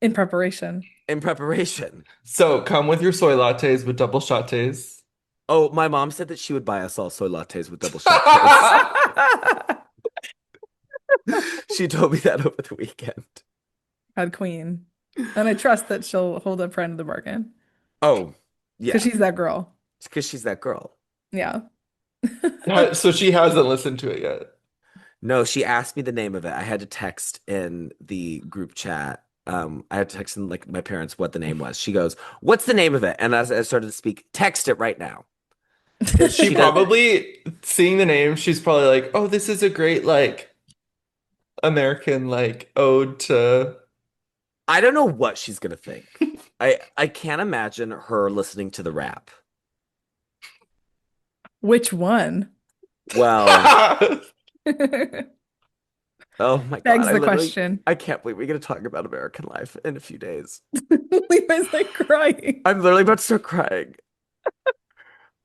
In preparation. in preparation. So come with your soy lattes with double lattes. Oh, my mom said that she would buy us all soy lattes with double shot taste. She told me that over the weekend. Had queen. And I trust that she'll hold up her end of the bargain Oh, because yeah. she's that girl. It's because she's that girl. Yeah. So she hasn't listened to it yet. No, she asked me the name of it. I had to text in the group chat. I had to text in like my parents what the name was. She goes, "What's the name of it?" And as I started to speak, text it right now because She she does. probably, seeing the name, she's probably like, "Oh, this is a great like American like ode to." I don't know what she's gonna think. I can't imagine her listening to the rap. Which one? Well, oh my God, Begs the question. I can't believe we're gonna talk about American life in a few days. Levi's like crying. I'm literally about to start crying.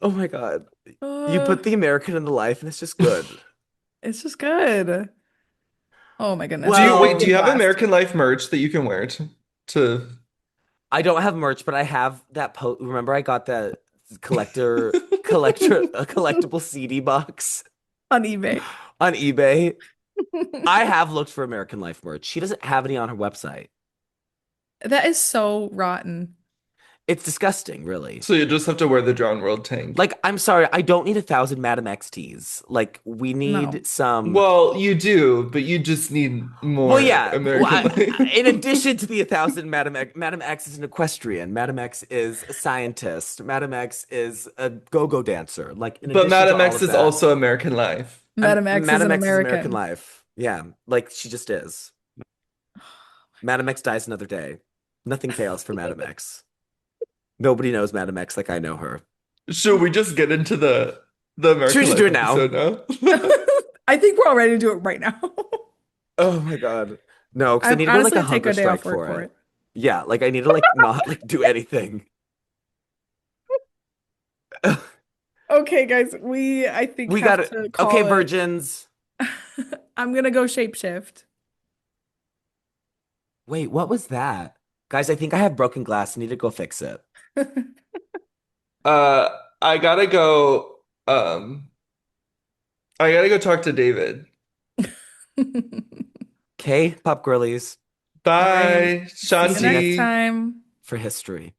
Oh my God, you Uh, put the American in the life, and it's just good. it's just good. Oh my goodness. Do you Well, we wait, do Well. you can have blast. American Life merch that you can wear to I don't have merch, but I have that Remember, I got that a collectible CD box On eBay. on eBay. I have looked for American Life merch. She doesn't have any on her website. That is so rotten. It's disgusting, really. So you just have to wear the Drown World tank. Like, I'm sorry, I don't need 1,000 Madam X tees. Like, we No. need some. Well, you do, but you just need Well, more yeah. Well, American life. in addition to the 1,000 Madam X, Madam X is an equestrian. Madam X is a scientist. Madam X is a go-go dancer. Like, in But addition to Madame all X of is that, also American life. Madam X is an Madam X is American American. life. Yeah, like she just is. Madam X dies another day. Nothing fails for Madam X. Nobody knows Madam X like I know her. Should we just get into the Should we American just do Life it now? episode now? I think we're all ready to do it right now. Oh my God. No, because I I'm need to go honestly like a gonna take hunger a day strike off work for for it. it. Yeah, like I need to like not like do anything. Okay, guys, I think We got have it. to Okay, call it. virgins. I'm gonna go shapeshift. Wait, what was that? Guys, I think I have broken glass. I need to go fix it. Uh, I gotta go. I gotta go talk to David. Okay, Pop Girlies. All right. Bye, See you See you next next Shanti. time. for history.